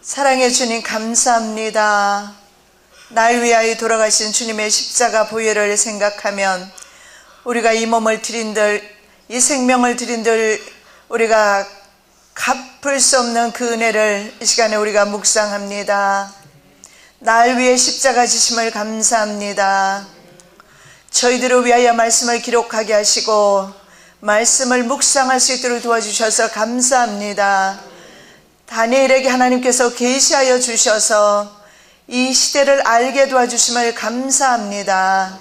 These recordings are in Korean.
사랑의 주님 감사합니다. 날 위하여 돌아가신 주님의 십자가 보혈을 생각하면 우리가 이 몸을 드린들, 이 생명을 드린들 우리가 갚을 수 없는 그 은혜를 이 시간에 우리가 묵상합니다. 날 위해 십자가 지심을 감사합니다. 저희들을 위하여 말씀을 기록하게 하시고 말씀을 묵상할 수 있도록 도와주셔서 감사합니다. 다니엘에게 하나님께서 계시하여 주셔서 이 시대를 알게 도와주심을 감사합니다.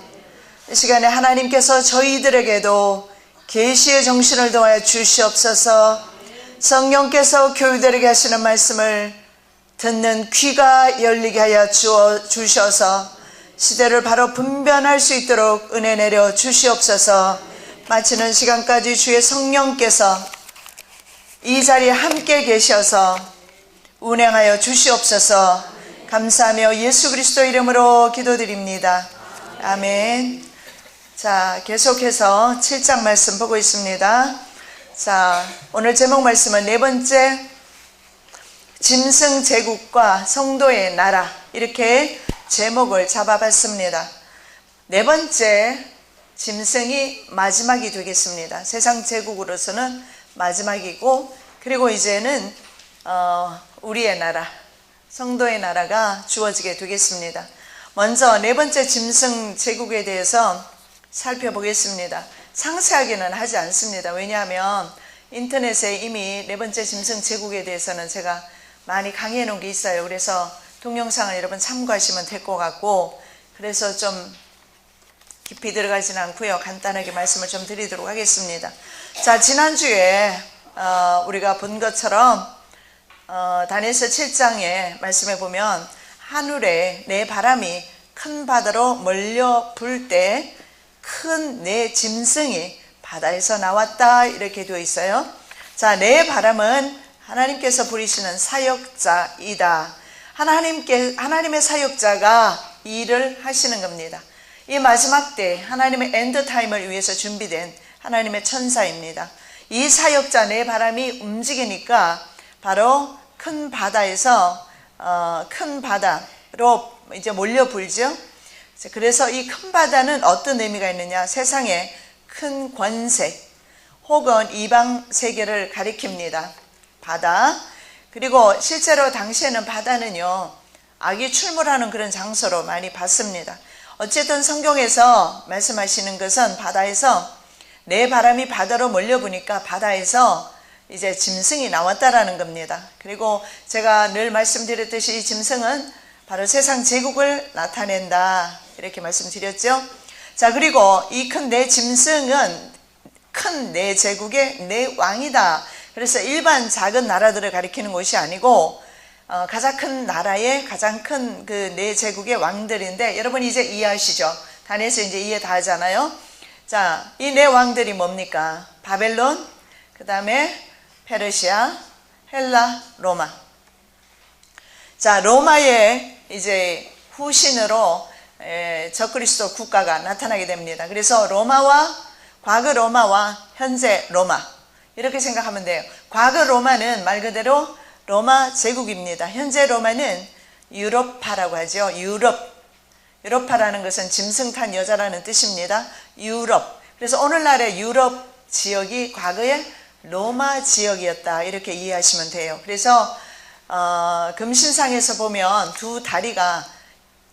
이 시간에 하나님께서 저희들에게도 계시의 정신을 더하여 주시옵소서. 성령께서 교우들에게 하시는 말씀을 듣는 귀가 열리게 하여 주셔서 시대를 바로 분별할 수 있도록 은혜 내려 주시옵소서. 마치는 시간까지 주의 성령께서 이 자리에 함께 계셔서 운행하여 주시옵소서. 감사하며 예수 그리스도 이름으로 기도드립니다. 아멘. 자, 계속해서 7장 말씀 보고 있습니다. 자, 오늘 제목 말씀은 네 번째, 짐승 제국과 성도의 나라, 이렇게 제목을 잡아봤습니다. 네 번째, 짐승이 마지막이 되겠습니다. 세상 제국으로서는 마지막이고, 그리고 이제는 우리의 나라, 성도의 나라가 주어지게 되겠습니다. 먼저 네 번째 짐승 제국에 대해서 살펴보겠습니다. 상세하게는 하지 않습니다. 왜냐하면 인터넷에 이미 네 번째 짐승 제국에 대해서는 제가 많이 강의해 놓은 게 있어요. 그래서 동영상을 여러분 참고하시면 될 것 같고, 그래서 좀 깊이 들어가지는 않고요. 간단하게 말씀을 좀 드리도록 하겠습니다. 자, 지난주에 우리가 본 것처럼 다니엘서 7장의 말씀에 보면 하늘에 내 바람이 큰 바다로 몰려 불 때 큰 내 짐승이 바다에서 나왔다, 이렇게 되어 있어요. 자, 내 바람은 하나님께서 부리시는 사역자이다. 하나님의 사역자가 일을 하시는 겁니다. 이 마지막 때 하나님의 엔드타임을 위해서 준비된 하나님의 천사입니다. 이 사역자 내 바람이 움직이니까 바로 큰 바다에서 큰 바다로 이제 몰려 불죠. 그래서 이 큰 바다는 어떤 의미가 있느냐? 세상의 큰 권세 혹은 이방 세계를 가리킵니다. 바다. 그리고 실제로 당시에는 바다는요, 악이 출몰하는 그런 장소로 많이 봤습니다. 어쨌든 성경에서 말씀하시는 것은 바다에서 내 바람이 바다로 몰려보니까 바다에서 이제 짐승이 나왔다라는 겁니다. 그리고 제가 늘 말씀드렸듯이 이 짐승은 바로 세상 제국을 나타낸다, 이렇게 말씀드렸죠. 자, 그리고 이 큰 내 짐승은 큰 내 제국의 내 왕이다. 그래서 일반 작은 나라들을 가리키는 것이 아니고 가장 큰 나라의 가장 큰 그 내 제국의 왕들인데, 여러분 이제 이해하시죠? 다니엘서 이제 이해 다 하잖아요. 자, 이 네 왕들이 뭡니까? 바벨론, 그 다음에 페르시아, 헬라, 로마. 자, 로마의 이제 후신으로 적그리스도 국가가 나타나게 됩니다. 그래서 과거 로마와 현재 로마, 이렇게 생각하면 돼요. 과거 로마는 말 그대로 로마 제국입니다. 현재 로마는 유로파라고 하죠. 유로파라는 것은 짐승 탄 여자라는 뜻입니다. 유럽. 그래서 오늘날의 유럽 지역이 과거에 로마 지역이었다, 이렇게 이해하시면 돼요. 그래서 금신상에서 보면 두 다리가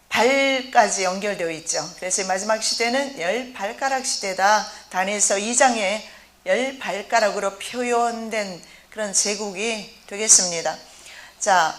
발까지 연결되어 있죠. 그래서 마지막 시대는 10발가락 시대다. 다니엘서 2장에 10발가락으로 표현된 그런 제국이 되겠습니다. 자,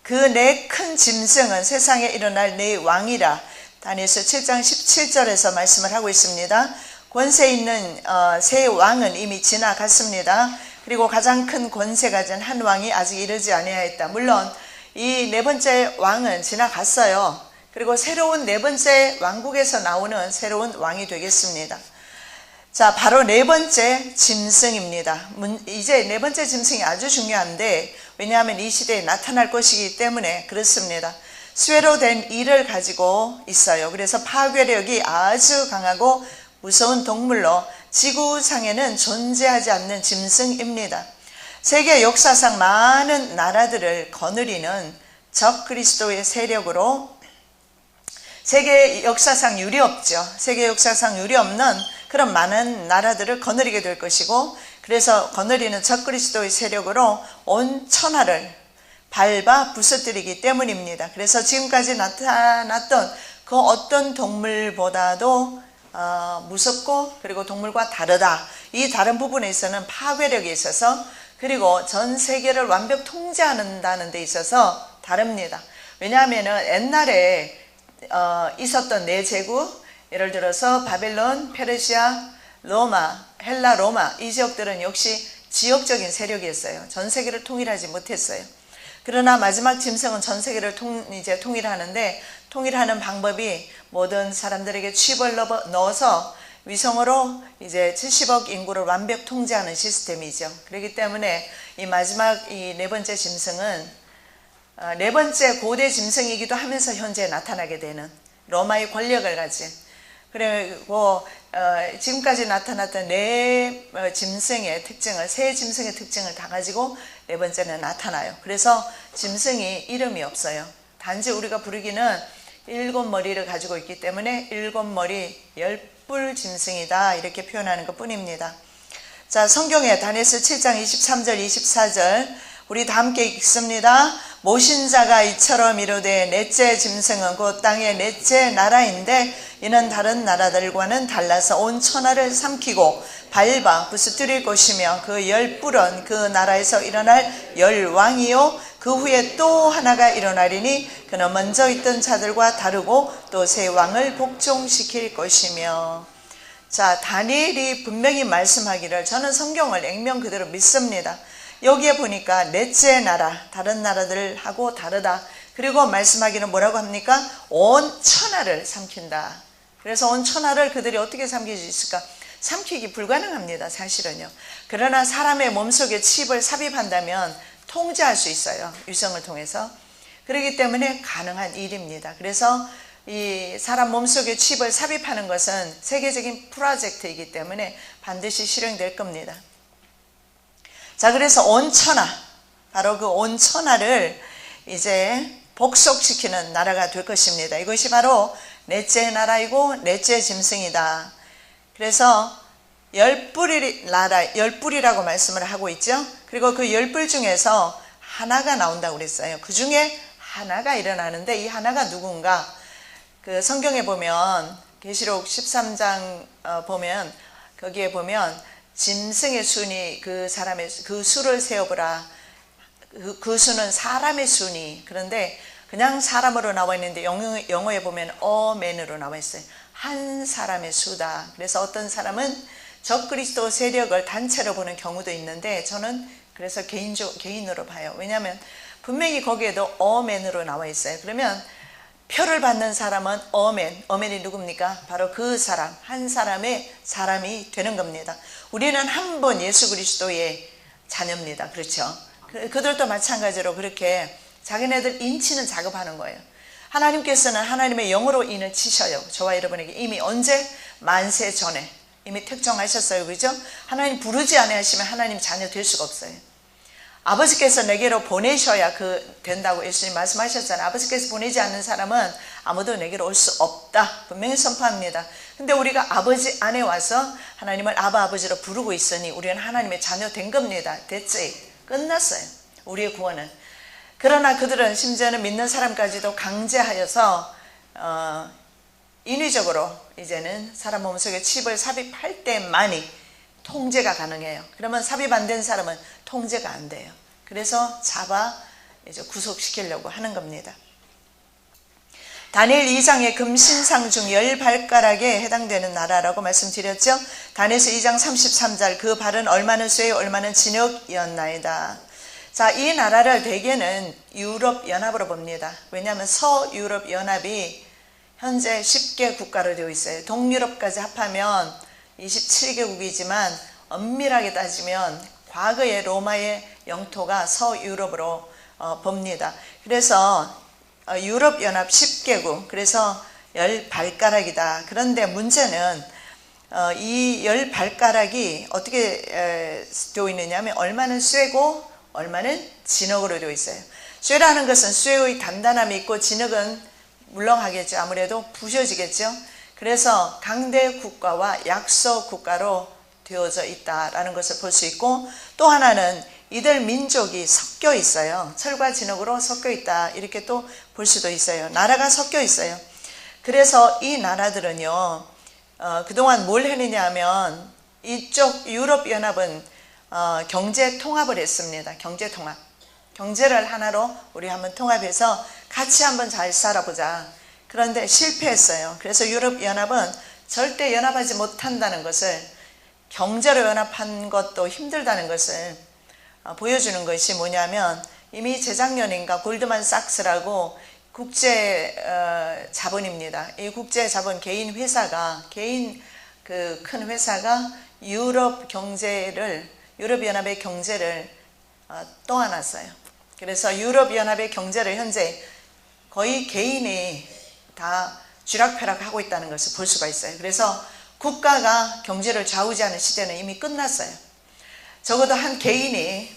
그 내 큰 짐승은 세상에 일어날 내 왕이라 다니엘서 7장 17절에서 말씀을 하고 있습니다. 권세 있는 세 왕은 이미 지나갔습니다. 그리고 가장 큰 권세 가진 한 왕이 아직 이르지 아니하였다. 물론 이 네 번째 왕은 지나갔어요. 그리고 새로운 네 번째 왕국에서 나오는 새로운 왕이 되겠습니다. 자, 바로 네 번째 짐승입니다. 이제 네 번째 짐승이 아주 중요한데, 왜냐하면 이 시대에 나타날 것이기 때문에 그렇습니다. 쇠로 된 일을 가지고 있어요. 그래서 파괴력이 아주 강하고 무서운 동물로 지구상에는 존재하지 않는 짐승입니다. 세계 역사상 많은 나라들을 거느리는 적 그리스도의 세력으로 세계 역사상 유례 없죠. 세계 역사상 유례 없는 그런 많은 나라들을 거느리게 될 것이고, 그래서 거느리는 적 그리스도의 세력으로 온 천하를 밟아 부서뜨리기 때문입니다. 그래서 지금까지 나타났던 그 어떤 동물보다도 무섭고, 그리고 동물과 다르다. 이 다른 부분에 있어서는 파괴력이 있어서, 그리고 전 세계를 완벽 통제한다는 데 있어서 다릅니다. 왜냐하면은 옛날에 있었던 네 제국, 예를 들어서 바벨론, 페르시아, 로마, 헬라, 로마, 이 지역들은 역시 지역적인 세력이었어요. 전 세계를 통일하지 못했어요. 그러나 마지막 짐승은 전 세계를 이제 통일하는데, 통일하는 방법이 모든 사람들에게 칩을 넣어서 위성으로 이제 70억 인구를 완벽 통제하는 시스템이죠. 그렇기 때문에 이 마지막 이 네 번째 짐승은 네 번째 고대 짐승이기도 하면서 현재 나타나게 되는 로마의 권력을 가진, 그리고 지금까지 나타났던 네 짐승의 특징을, 세 짐승의 특징을 다 가지고 네 번째는 나타나요. 그래서 짐승이 이름이 없어요. 단지 우리가 부르기는 일곱 머리를 가지고 있기 때문에 일곱 머리 열뿔 짐승이다, 이렇게 표현하는 것 뿐입니다. 자, 성경에 다니엘서 7장 23절 24절 우리 다 함께 읽습니다. 모신 자가 이처럼 이르되 넷째 짐승은 곧 땅의 넷째 나라인데 이는 다른 나라들과는 달라서 온 천하를 삼키고 밟아 부스뜨릴 것이며 그 열뿔은 그 나라에서 일어날 열왕이요 그 후에 또 하나가 일어나리니 그는 먼저 있던 자들과 다르고 또 새 왕을 복종시킬 것이며. 자, 다니엘이 분명히 말씀하기를, 저는 성경을 액면 그대로 믿습니다. 여기에 보니까 넷째 나라, 다른 나라들하고 다르다. 그리고 말씀하기는 뭐라고 합니까? 온 천하를 삼킨다. 그래서 온 천하를 그들이 어떻게 삼킬 수 있을까? 삼키기 불가능합니다, 사실은요. 그러나 사람의 몸속에 칩을 삽입한다면 통제할 수 있어요, 위성을 통해서. 그렇기 때문에 가능한 일입니다. 그래서 이 사람 몸속에 칩을 삽입하는 것은 세계적인 프로젝트이기 때문에 반드시 실행될 겁니다. 자, 그래서 온 천하, 바로 그 온 천하를 이제 복속시키는 나라가 될 것입니다. 이것이 바로 넷째 나라이고 넷째 짐승이다. 그래서 열뿔이 나라, 열뿔이라고 말씀을 하고 있죠. 그리고 그 열뿔 중에서 하나가 나온다고 그랬어요. 그 중에 하나가 일어나는데 이 하나가 누군가? 그 성경에 보면 계시록 13장 보면 거기에 보면 짐승의 순이 그 사람의 그 수를 세어보라. 그 수는 사람의 순이, 그런데 그냥 사람으로 나와 있는데 영어에 보면 a man으로 나와 있어요. 한 사람의 수다. 그래서 어떤 사람은 적그리스도 세력을 단체로 보는 경우도 있는데 저는 그래서 개인으로 봐요. 왜냐하면 분명히 거기에도 a man으로 나와 있어요. 그러면 표를 받는 사람은 어맨이 누굽니까? 바로 그 사람, 한 사람의 사람이 되는 겁니다. 우리는 한 분 예수 그리스도의 자녀입니다. 그렇죠? 그들도 마찬가지로 그렇게 자기네들 인치는 작업하는 거예요. 하나님께서는 하나님의 영으로 인을 치셔요. 저와 여러분에게 이미 언제? 만세 전에 이미 특정하셨어요. 그렇죠? 하나님 부르지 아니하시면 하나님 자녀 될 수가 없어요. 아버지께서 내게로 보내셔야 된다고 예수님 말씀하셨잖아요. 아버지께서 보내지 않는 사람은 아무도 내게로 올 수 없다. 분명히 선포합니다. 근데 우리가 아버지 안에 와서 하나님을 아버지로 부르고 있으니 우리는 하나님의 자녀 된 겁니다. 됐지? 끝났어요. 우리의 구원은. 그러나 그들은 심지어는 믿는 사람까지도 강제하여서 인위적으로 이제는 사람 몸속에 칩을 삽입할 때만이 통제가 가능해요. 그러면 삽입 안 된 사람은 통제가 안 돼요. 그래서 잡아 이제 구속시키려고 하는 겁니다. 다니엘 2장의 금신상 중 10발가락에 해당되는 나라라고 말씀드렸죠. 다니엘서 2장 33절 그 발은 얼마는 쇠 얼마는 진흙이었나이다. 자, 이 나라를 대개는 유럽연합으로 봅니다. 왜냐하면 서유럽연합이 현재 10개 국가로 되어 있어요. 동유럽까지 합하면 27개국이지만 엄밀하게 따지면 과거의 로마의 영토가 서유럽으로 봅니다. 그래서 유럽연합 10개국, 그래서 10발가락이다. 그런데 문제는 이 10발가락이 어떻게 되어 있느냐 하면 얼마는 쇠고 얼마는 진흙으로 되어 있어요. 쇠라는 것은 쇠의 단단함이 있고 진흙은 물렁하겠죠. 아무래도 부셔지겠죠. 그래서 강대 국가와 약소 국가로 되어져 있다라는 것을 볼 수 있고, 또 하나는 이들 민족이 섞여 있어요. 철과 진흙으로 섞여 있다, 이렇게 또 볼 수도 있어요. 나라가 섞여 있어요. 그래서 이 나라들은요, 그동안 뭘 했느냐 하면 이쪽 유럽연합은 경제 통합을 했습니다. 경제 통합. 경제를 하나로 우리 한번 통합해서 같이 한번 잘 살아보자. 그런데 실패했어요. 그래서 유럽연합은 절대 연합하지 못한다는 것을, 경제로 연합한 것도 힘들다는 것을 보여주는 것이 뭐냐면, 이미 재작년인가 골드만삭스라고 국제 자본입니다. 이 국제 자본 개인 회사가, 개인 그 큰 회사가 유럽연합의 경제를 떠안았어요. 그래서 유럽연합의 경제를 현재 거의 개인이 다 쥐락펴락하고 있다는 것을 볼 수가 있어요. 그래서 국가가 경제를 좌우지하는 시대는 이미 끝났어요. 적어도 한 개인이,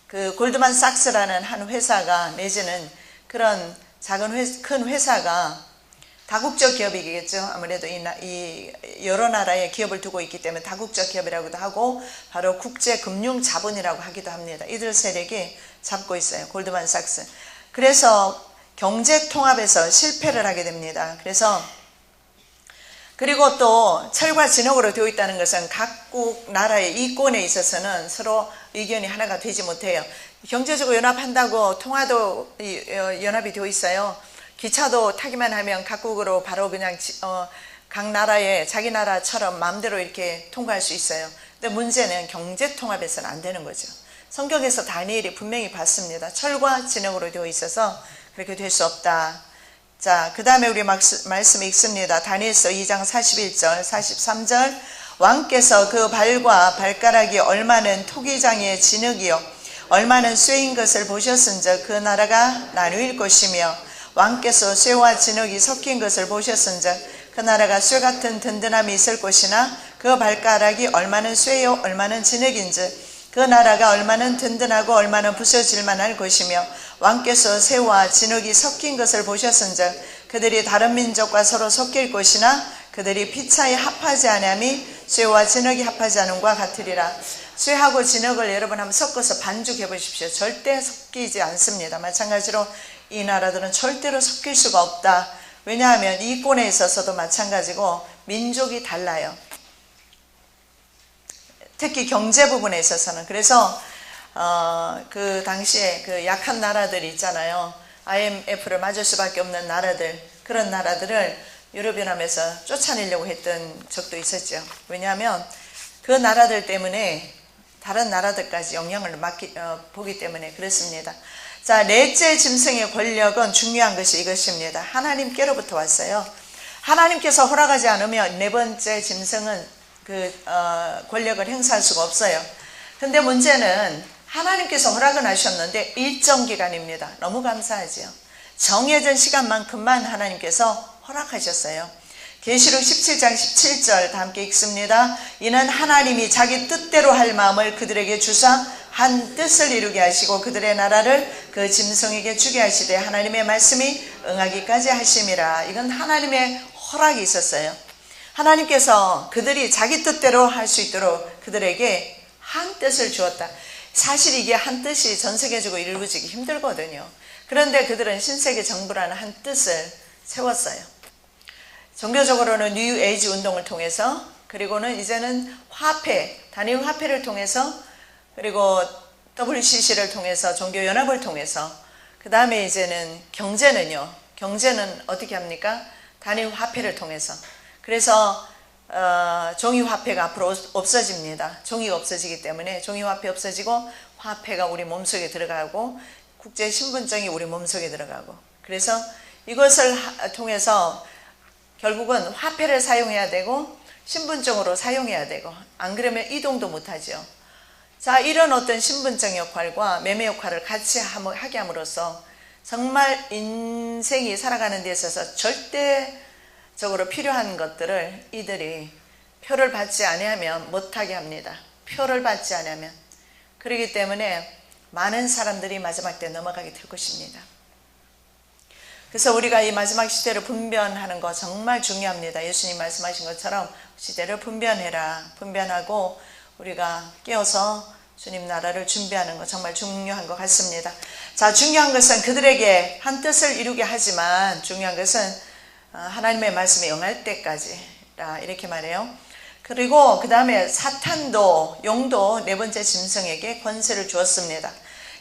그 골드만삭스라는 한 회사가, 내지는 그런 큰 회사가, 다국적 기업이겠죠. 아무래도 이 여러 나라의 기업을 두고 있기 때문에 다국적 기업이라고도 하고, 바로 국제금융자본이라고 하기도 합니다. 이들 세력이 잡고 있어요. 골드만삭스. 그래서 경제통합에서 실패를 하게 됩니다. 그리고 또 철과 진흙으로 되어 있다는 것은 각국 나라의 이권에 있어서는 서로 의견이 하나가 되지 못해요. 경제적으로 연합한다고 통화도 연합이 되어 있어요. 기차도 타기만 하면 각국으로 바로 그냥 각 나라의 자기 나라처럼 마음대로 이렇게 통과할 수 있어요. 근데 문제는 경제통합에서는 안 되는 거죠. 성경에서 다니엘이 분명히 봤습니다. 철과 진흙으로 되어 있어서 그렇게 될 수 없다. 자, 그 다음에 우리 말씀 읽습니다. 다니엘서 2장 41절, 43절. 왕께서 그 발과 발가락이 얼마는 토기장의 진흙이요 얼마는 쇠인 것을 보셨은즉 그 나라가 나누일 것이며, 왕께서 쇠와 진흙이 섞인 것을 보셨은즉 그 나라가 쇠 같은 든든함이 있을 것이나, 그 발가락이 얼마는 쇠요 얼마는 진흙인즉 그 나라가 얼마는 든든하고 얼마는 부서질만 할 것이며, 왕께서 쇠와 진흙이 섞인 것을 보셨은즉 그들이 다른 민족과 서로 섞일 것이나 그들이 피차에 합하지 아니함이 쇠와 진흙이 합하지 않음과 같으리라. 쇠하고 진흙을 여러분 한번 섞어서 반죽해 보십시오. 절대 섞이지 않습니다. 마찬가지로 이 나라들은 절대로 섞일 수가 없다. 왜냐하면 이권에 있어서도 마찬가지고 민족이 달라요. 특히 경제 부분에 있어서는. 그래서 그 당시에 그 약한 나라들이 있잖아요. IMF를 맞을 수밖에 없는 나라들, 그런 나라들을 유럽연합에서 쫓아내려고 했던 적도 있었죠. 왜냐하면 그 나라들 때문에 다른 나라들까지 영향을 보기 때문에 그렇습니다. 자, 넷째 짐승의 권력은 중요한 것이 이것입니다. 하나님께로부터 왔어요. 하나님께서 허락하지 않으면 네 번째 짐승은 권력을 행사할 수가 없어요. 근데 문제는 하나님께서 허락은 하셨는데 일정 기간입니다. 너무 감사하지요. 정해진 시간만큼만 하나님께서 허락하셨어요. 계시록 17장 17절 다 함께 읽습니다. 이는 하나님이 자기 뜻대로 할 마음을 그들에게 주사 한 뜻을 이루게 하시고 그들의 나라를 그 짐승에게 주게 하시되 하나님의 말씀이 응하기까지 하심이라. 이건 하나님의 허락이 있었어요. 하나님께서 그들이 자기 뜻대로 할 수 있도록 그들에게 한 뜻을 주었다. 사실 이게 한 뜻이 전 세계적으로 이루어지기 힘들거든요. 그런데 그들은 신세계 정부라는 한 뜻을 세웠어요. 종교적으로는 뉴 에이지 운동을 통해서, 그리고는 이제는 화폐, 단일 화폐를 통해서, 그리고 WCC를 통해서, 종교연합을 통해서, 그 다음에 이제는 경제는요. 경제는 어떻게 합니까? 단일 화폐를 통해서. 그래서 종이화폐가 앞으로 없어집니다. 종이가 없어지기 때문에 종이화폐 없어지고 화폐가 우리 몸속에 들어가고 국제신분증이 우리 몸속에 들어가고, 그래서 이것을 통해서 결국은 화폐를 사용해야 되고 신분증으로 사용해야 되고, 안 그러면 이동도 못하죠. 자, 이런 어떤 신분증 역할과 매매 역할을 같이 하게 함으로써 정말 인생이 살아가는 데 있어서 절대적으로 필요한 것들을 이들이 표를 받지 아니하면 못하게 합니다. 표를 받지 아니하면. 그렇기 때문에 많은 사람들이 마지막 때 넘어가게 될 것입니다. 그래서 우리가 이 마지막 시대를 분별하는 거 정말 중요합니다. 예수님 말씀하신 것처럼 시대를 분별해라. 분별하고 우리가 깨어서 주님 나라를 준비하는 거 정말 중요한 것 같습니다. 자, 중요한 것은 그들에게 한 뜻을 이루게 하지만 중요한 것은 하나님의 말씀에 응할 때까지라 이렇게 말해요. 그리고 그 다음에 사탄도 용도 네 번째 짐승에게 권세를 주었습니다.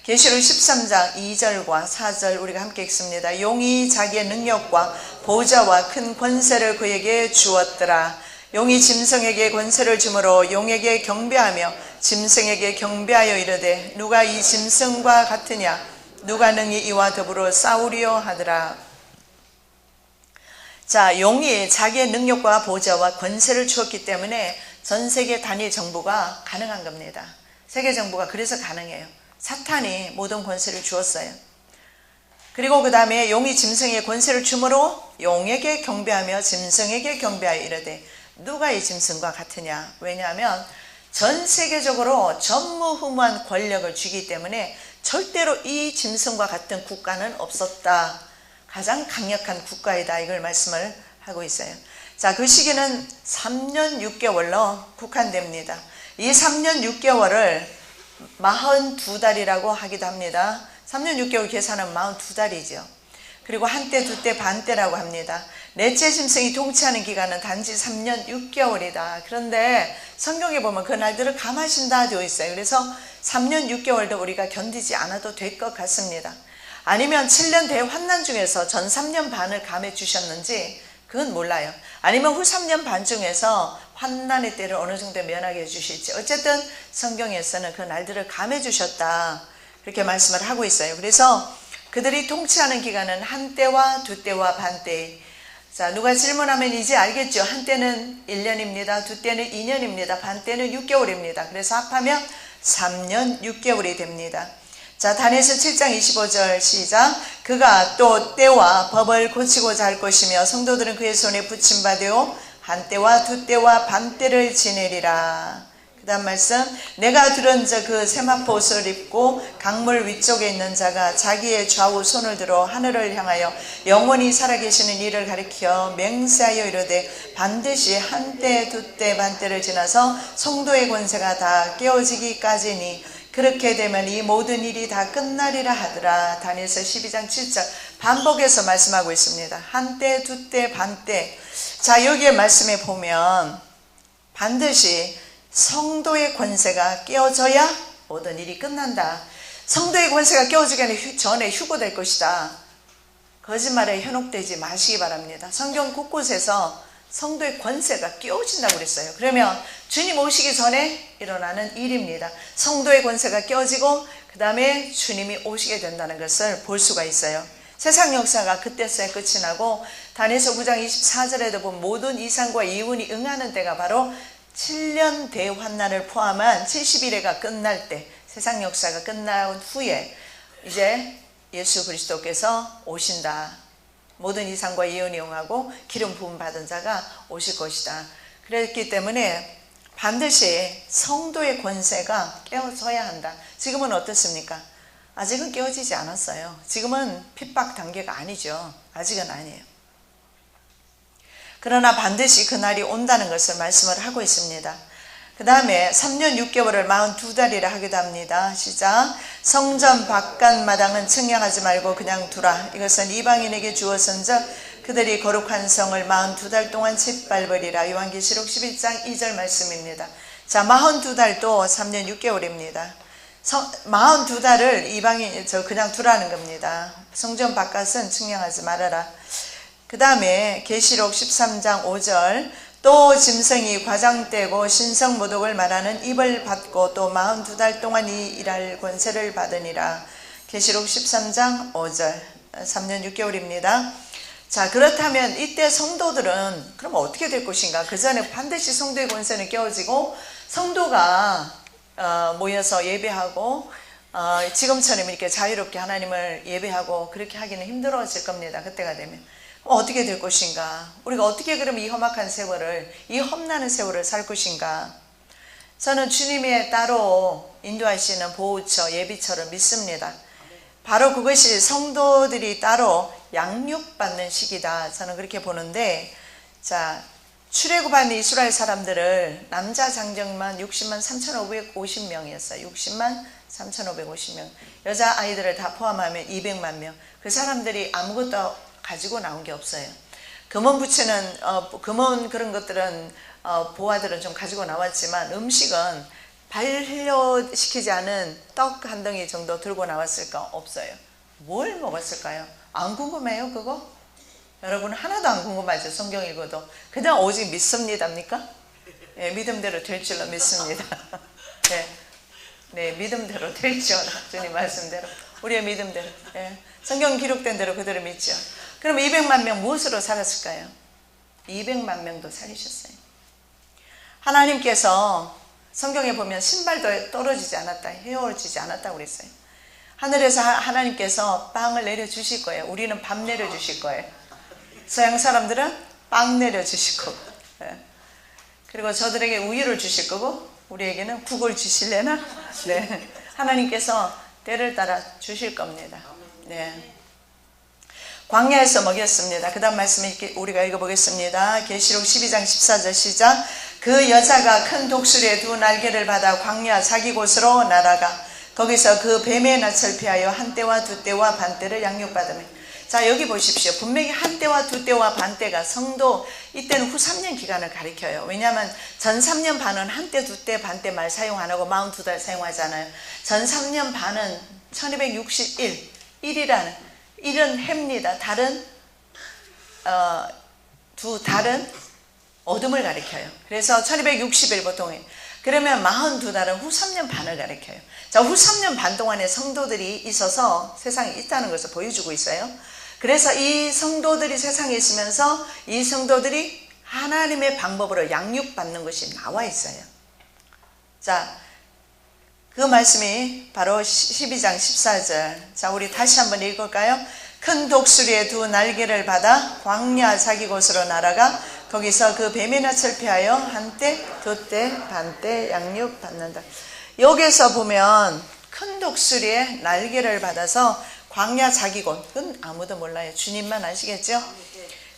계시록 13장 2절과 4절 우리가 함께 읽습니다. 용이 자기의 능력과 보좌와 큰 권세를 그에게 주었더라. 용이 짐승에게 권세를 주므로 용에게 경배하며 짐승에게 경배하여 이르되 누가 이 짐승과 같으냐 누가 능히 이와 더불어 싸우리요 하더라. 자, 용이 자기의 능력과 보좌와 권세를 주었기 때문에 전 세계 단일 정부가 가능한 겁니다. 세계 정부가 그래서 가능해요. 사탄이 모든 권세를 주었어요. 그리고 그 다음에 용이 짐승에게 권세를 주므로 용에게 경배하며 짐승에게 경배하여 이르되 누가 이 짐승과 같으냐. 왜냐하면 전 세계적으로 전무후무한 권력을 주기 때문에 절대로 이 짐승과 같은 국가는 없었다. 가장 강력한 국가이다. 이걸 말씀을 하고 있어요. 자, 그 시기는 3년 6개월로 국한됩니다. 이 3년 6개월을 42달이라고 하기도 합니다. 3년 6개월 계산은 42달이죠. 그리고 한때, 두때, 반때라고 합니다. 넷째 짐승이 통치하는 기간은 단지 3년 6개월이다. 그런데 성경에 보면 그 날들을 감하신다 되어 있어요. 그래서 3년 6개월도 우리가 견디지 않아도 될 것 같습니다. 아니면 7년 대환난 중에서 전 3년 반을 감해 주셨는지 그건 몰라요. 아니면 후 3년 반 중에서 환난의 때를 어느 정도 면하게 해주실지. 어쨌든 성경에서는 그 날들을 감해 주셨다. 그렇게 말씀을 하고 있어요. 그래서 그들이 통치하는 기간은 한때와 두때와 반때. 자, 누가 질문하면 이제 알겠죠. 한때는 1년입니다. 두때는 2년입니다. 반때는 6개월입니다. 그래서 합하면 3년 6개월이 됩니다. 자, 다니엘서 7장 25절 시작. 그가 또 때와 법을 고치고자 할 것이며 성도들은 그의 손에 붙임받으오 한때와 두때와 반때를 지내리라. 그 다음 말씀. 내가 들은 자 그 세마포 옷을 입고 강물 위쪽에 있는 자가 자기의 좌우 손을 들어 하늘을 향하여 영원히 살아계시는 이를 가리켜 맹세하여 이르되 반드시 한때 두때 반때를 지나서 성도의 권세가 다 깨어지기까지니 그렇게 되면 이 모든 일이 다 끝나리라 하더라. 다니엘서 12장 7절 반복해서 말씀하고 있습니다. 한때, 두때, 반때. 자, 여기에 말씀에 보면 반드시 성도의 권세가 깨어져야 모든 일이 끝난다. 성도의 권세가 깨어지기 전에 휴거될 것이다. 거짓말에 현혹되지 마시기 바랍니다. 성경 곳곳에서 성도의 권세가 깨어진다고 그랬어요. 그러면 주님 오시기 전에 일어나는 일입니다. 성도의 권세가 깨어지고 그 다음에 주님이 오시게 된다는 것을 볼 수가 있어요. 세상 역사가 그때서야 끝이 나고 다니엘서 9장 24절에도 보면 모든 이상과 이윤이 응하는 때가 바로 7년 대환난을 포함한 70일회가 끝날 때, 세상 역사가 끝난 후에 이제 예수 그리스도께서 오신다. 모든 이상과 예언이 응하고 기름 부음 받은 자가 오실 것이다. 그랬기 때문에 반드시 성도의 권세가 깨어져야 한다. 지금은 어떻습니까? 아직은 깨어지지 않았어요. 지금은 핍박 단계가 아니죠. 아직은 아니에요. 그러나 반드시 그날이 온다는 것을 말씀을 하고 있습니다. 그 다음에 3년 6개월을 42달이라 하기도 합니다. 시작. 성전 바깥마당은 측량하지 말고 그냥 두라. 이것은 이방인에게 주어선즉 그들이 거룩한 성을 42달 동안 짓밟으리라. 요한계시록 11장 2절 말씀입니다. 자, 42달도 3년 6개월입니다. 42달을 이방인 그냥 두라는 겁니다. 성전 바깥은 측량하지 말아라. 그 다음에 계시록 13장 5절 또 짐승이 과장되고 신성모독을 말하는 입을 받고 또 42달 동안 이 일할 권세를 받으니라. 계시록 13장 5절 3년 6개월입니다. 자, 그렇다면 이때 성도들은 그럼 어떻게 될 것인가? 그 전에 반드시 성도의 권세는 깨어지고 성도가 모여서 예배하고 지금처럼 이렇게 자유롭게 하나님을 예배하고 그렇게 하기는 힘들어질 겁니다. 그때가 되면. 어떻게 될 것인가? 우리가 어떻게 그럼 이 험악한 세월을, 이 험나는 세월을 살 것인가? 저는 주님의 따로 인도하시는 보호처, 예비처를 믿습니다. 바로 그것이 성도들이 따로 양육받는 시기다. 저는 그렇게 보는데, 자, 출애굽한 이스라엘 사람들을 남자 장정만 60만 3,550명이었어요. 60만 3,550명. 여자 아이들을 다 포함하면 200만 명. 그 사람들이 아무것도 가지고 나온 게 없어요. 금원 부채는 금원 그런 것들은 보화들은 좀 가지고 나왔지만 음식은 반려시키지 않은 떡 한 덩이 정도 들고 나왔을까? 없어요. 뭘 먹었을까요? 안 궁금해요 그거? 여러분 하나도 안 궁금하죠? 성경 읽어도 그냥 오직 믿습니다입니까? 네, 믿음대로 될 줄로 믿습니다. 네, 믿음대로 될지어다. 주님 말씀대로 우리의 믿음대로, 성경 기록된 대로 그대로 믿죠. 그럼 200만 명 무엇으로 살았을까요? 200만 명도 살리셨어요. 하나님께서 성경에 보면 신발도 떨어지지 않았다, 헤어지지 않았다고 그랬어요. 하늘에서 하나님께서 빵을 내려주실 거예요. 우리는 밥 내려주실 거예요. 서양 사람들은 빵 내려주실 거고, 그리고 저들에게 우유를 주실 거고 우리에게는 국을 주실래나? 네, 하나님께서 때를 따라 주실 겁니다. 네. 광야에서 먹였습니다. 그 다음 말씀 우리가 읽어보겠습니다. 계시록 12장 14절 시작. 그 여자가 큰 독수리의 두 날개를 받아 광야 자기 곳으로 날아가 거기서 그 뱀의 낯을 피하여 한 때와 두 때와 반 때를 양육받으며. 자, 여기 보십시오. 분명히 한 때와 두 때와 반 때가 성도, 이때는 후 3년 기간을 가리켜요. 왜냐하면 전 3년 반은 한 때, 두 때, 반 때 말 사용 안 하고 42달 사용하잖아요. 전 3년 반은 1261, 1이라는 일은 해입니다. 달은 두 달은 어둠을 가리켜요. 그래서 1260일 보통. 그러면 42달은 후 3년 반을 가리켜요. 자, 후 3년 반 동안에 성도들이 있어서 세상에 있다는 것을 보여주고 있어요. 그래서 이 성도들이 세상에 있으면서 이 성도들이 하나님의 방법으로 양육받는 것이 나와 있어요. 자, 그 말씀이 바로 12장 14절. 자, 우리 다시 한번 읽을까요? 큰 독수리의 두 날개를 받아 광야 자기 곳으로 날아가 거기서 그 뱀의 낯을 피하여 한 때, 두 때, 반 때 양육받는다. 여기서 보면 큰 독수리의 날개를 받아서 광야 자기 곳, 그건 아무도 몰라요. 주님만 아시겠죠?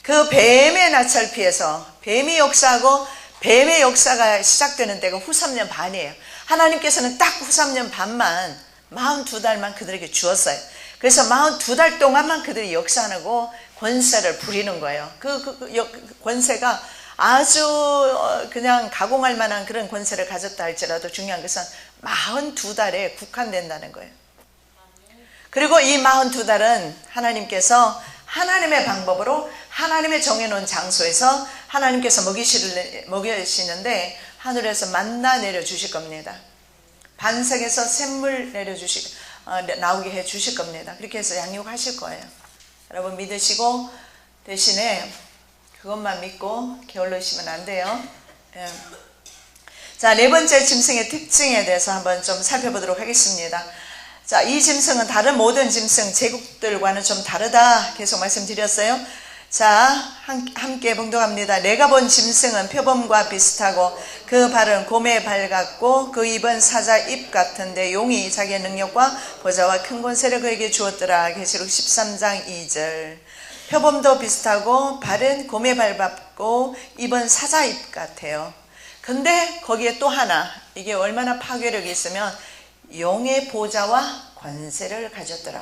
그 뱀의 낯을 피해서 뱀이 역사하고 뱀의 역사가 시작되는 때가 후 3년 반이에요. 하나님께서는 딱 후 3년 반만 42달만 그들에게 주었어요. 그래서 42달 동안만 그들이 역사하고 권세를 부리는 거예요. 그 권세가 아주 그냥 가공할 만한 그런 권세를 가졌다 할지라도 중요한 것은 42달에 국한된다는 거예요. 그리고 이 42달은 하나님께서 하나님의 방법으로 하나님의 정해놓은 장소에서 하나님께서 먹이시는데 하늘에서 만나 내려주실 겁니다. 반석에서 샘물 나오게 해 주실 겁니다. 그렇게 해서 양육하실 거예요. 여러분 믿으시고 대신에 그것만 믿고 게을르시면 안 돼요. 자, 네 번째 짐승의 특징에 대해서 한번 좀 살펴보도록 하겠습니다. 자, 이 짐승은 다른 모든 짐승 제국들과는 좀 다르다 계속 말씀드렸어요. 자, 함께 봉독합니다. 내가 본 짐승은 표범과 비슷하고 그 발은 곰의 발 같고 그 입은 사자 입 같은데 용이 자기의 능력과 보좌와 큰 권세를 그에게 주었더라. 계시록 13장 2절. 표범도 비슷하고 발은 곰의 발 같고 입은 사자 입 같아요. 근데 거기에 또 하나, 이게 얼마나 파괴력이 있으면 용의 보좌와 권세를 가졌더라.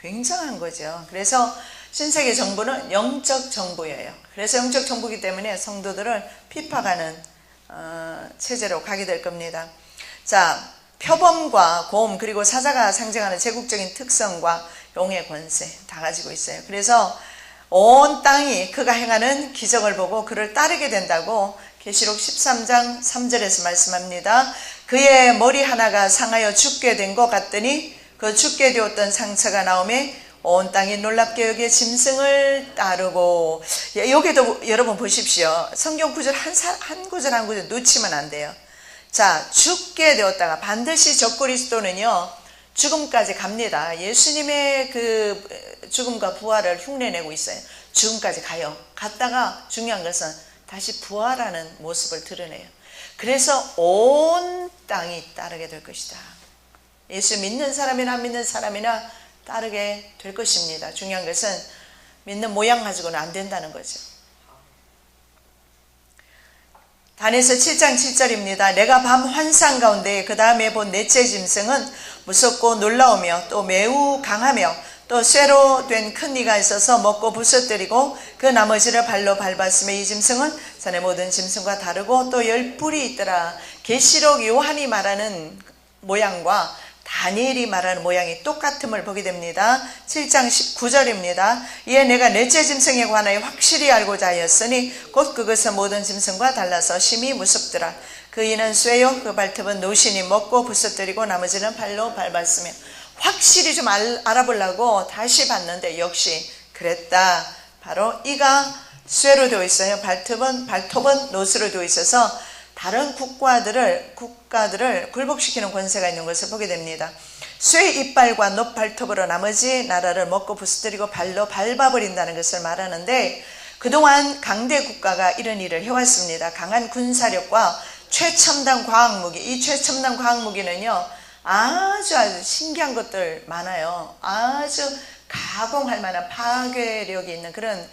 굉장한 거죠. 그래서 신세계 정부는 영적 정부예요. 그래서 영적 정부이기 때문에 성도들을 핍박하는 체제로 가게 될 겁니다. 자, 표범과 곰 그리고 사자가 상징하는 제국적인 특성과 용의 권세 다 가지고 있어요. 그래서 온 땅이 그가 행하는 기적을 보고 그를 따르게 된다고 계시록 13장 3절에서 말씀합니다. 그의 머리 하나가 상하여 죽게 된 것 같더니 그 죽게 되었던 상처가 나오매 온 땅이 놀랍게 여기에 짐승을 따르고. 여기도 여러분 보십시오. 성경 구절 한 구절 한 구절 놓치면 안 돼요. 자, 죽게 되었다가 반드시 적그리스도는요 죽음까지 갑니다. 예수님의 그 죽음과 부활을 흉내내고 있어요. 죽음까지 가요. 갔다가 중요한 것은 다시 부활하는 모습을 드러내요. 그래서 온 땅이 따르게 될 것이다. 예수 믿는 사람이나 안 믿는 사람이나 따르게 될 것입니다. 중요한 것은 믿는 모양 가지고는 안 된다는 거죠. 다니엘서 7장 7절입니다. 내가 밤 환상 가운데 그 다음에 본 넷째 짐승은 무섭고 놀라우며 또 매우 강하며 또 쇠로 된 큰 이가 있어서 먹고 부서뜨리고 그 나머지를 발로 밟았으며 이 짐승은 전에 모든 짐승과 다르고 또 10뿔이 있더라. 계시록 요한이 말하는 모양과 다니엘이 말하는 모양이 똑같음을 보게 됩니다. 7장 19절입니다. 이에 내가 넷째 짐승에 관하여 확실히 알고자 하였으니 곧 그것은 모든 짐승과 달라서 심히 무섭더라. 그 이는 쇠요 그 발톱은 노신이 먹고 부서뜨리고 나머지는 발로 밟았으며 확실히 좀 알아보려고 다시 봤는데 역시 그랬다. 바로 이가 쇠로 되어 있어요. 발톱은 노스로 되어 있어서 다른 국가들을 굴복시키는 권세가 있는 것을 보게 됩니다. 쇠 이빨과 높 발톱으로 나머지 나라를 먹고 부서뜨리고 발로 밟아버린다는 것을 말하는데 그동안 강대 국가가 이런 일을 해왔습니다. 강한 군사력과 최첨단 과학무기, 이 최첨단 과학무기는요 아주 신기한 것들 많아요. 아주 가공할 만한 파괴력이 있는 그런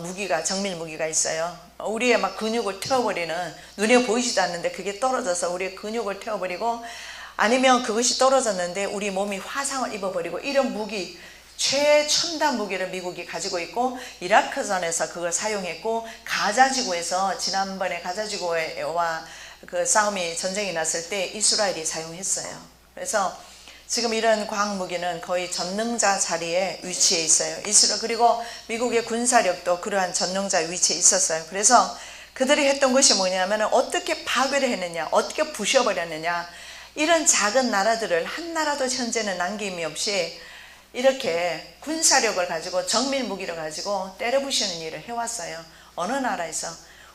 무기가, 정밀 무기가 있어요. 우리의 막 근육을 태워버리는, 눈에 보이지도 않는데 그게 떨어져서 우리의 근육을 태워버리고, 아니면 그것이 떨어졌는데 우리 몸이 화상을 입어버리고, 이런 무기, 최첨단 무기를 미국이 가지고 있고 이라크전에서 그걸 사용했고, 가자지구에서 지난번에 가자지구와 그 싸움이, 전쟁이 났을 때 이스라엘이 사용했어요. 그래서 지금 이런 과학무기는 거의 전능자 자리에 위치해 있어요. 그리고 미국의 군사력도 그러한 전능자 위치에 있었어요. 그래서 그들이 했던 것이 뭐냐면 어떻게 파괴를 했느냐, 어떻게 부셔버렸느냐, 이런 작은 나라들을 한 나라도 현재는 남김이 없이 이렇게 군사력을 가지고 정밀 무기를 가지고 때려부시는 일을 해왔어요. 어느 나라에서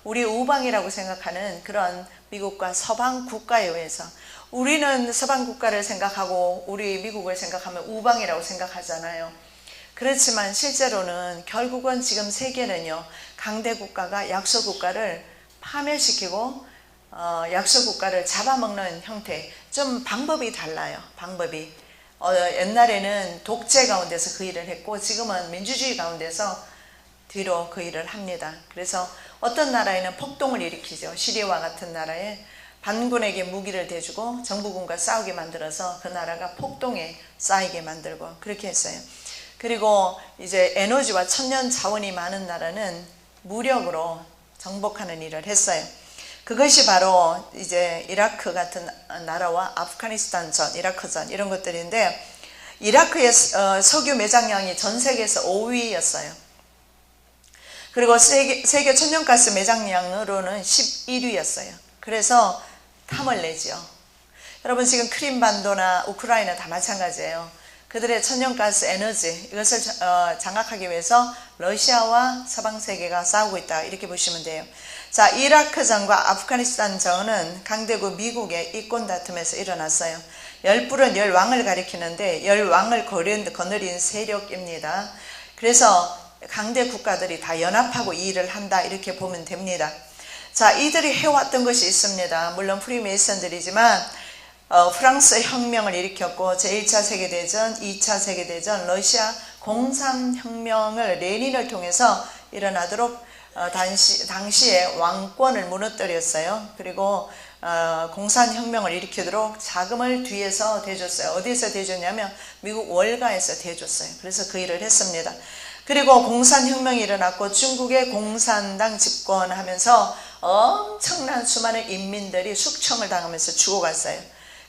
우리 우방이라고 생각하는 그런 미국과 서방 국가에 의해서, 우리는 서방 국가를 생각하고 우리 미국을 생각하면 우방이라고 생각하잖아요. 그렇지만 실제로는 결국은 지금 세계는요, 강대 국가가 약소 국가를 파멸시키고 약소 국가를 잡아먹는 형태, 좀 방법이 달라요. 방법이 옛날에는 독재 가운데서 그 일을 했고 지금은 민주주의 가운데서 뒤로 그 일을 합니다. 그래서 어떤 나라에는 폭동을 일으키죠. 시리아와 같은 나라에 반군에게 무기를 대주고 정부군과 싸우게 만들어서 그 나라가 폭동에 쌓이게 만들고 그렇게 했어요. 그리고 이제 에너지와 천년 자원이 많은 나라는 무력으로 정복하는 일을 했어요. 그것이 바로 이제 이라크 같은 나라와 아프가니스탄전, 이라크전 이런 것들인데, 이라크의 석유 매장량이 전 세계에서 5위였어요. 그리고 세계 천연가스 매장량으로는 11위였어요. 그래서 탐을 내죠. 여러분 지금 크림반도나 우크라이나 다 마찬가지예요. 그들의 천연가스 에너지, 이것을 장악하기 위해서 러시아와 서방세계가 싸우고 있다, 이렇게 보시면 돼요. 자, 이라크전과 아프가니스탄전은 강대국 미국의 이권 다툼에서 일어났어요. 10불은 10왕을 가리키는데 10왕을 거느린 세력입니다. 그래서 강대 국가들이 다 연합하고 이 일을 한다, 이렇게 보면 됩니다. 자, 이들이 해왔던 것이 있습니다. 물론 프리메이슨들이지만 프랑스 혁명을 일으켰고 제1차 세계대전, 2차 세계대전, 러시아 공산혁명을 레닌을 통해서 일어나도록 당시에 왕권을 무너뜨렸어요. 그리고 공산혁명을 일으키도록 자금을 뒤에서 대줬어요. 어디에서 대줬냐면 미국 월가에서 대줬어요. 그래서 그 일을 했습니다. 그리고 공산혁명이 일어났고 중국의 공산당 집권하면서 엄청난 수많은 인민들이 숙청을 당하면서 죽어갔어요.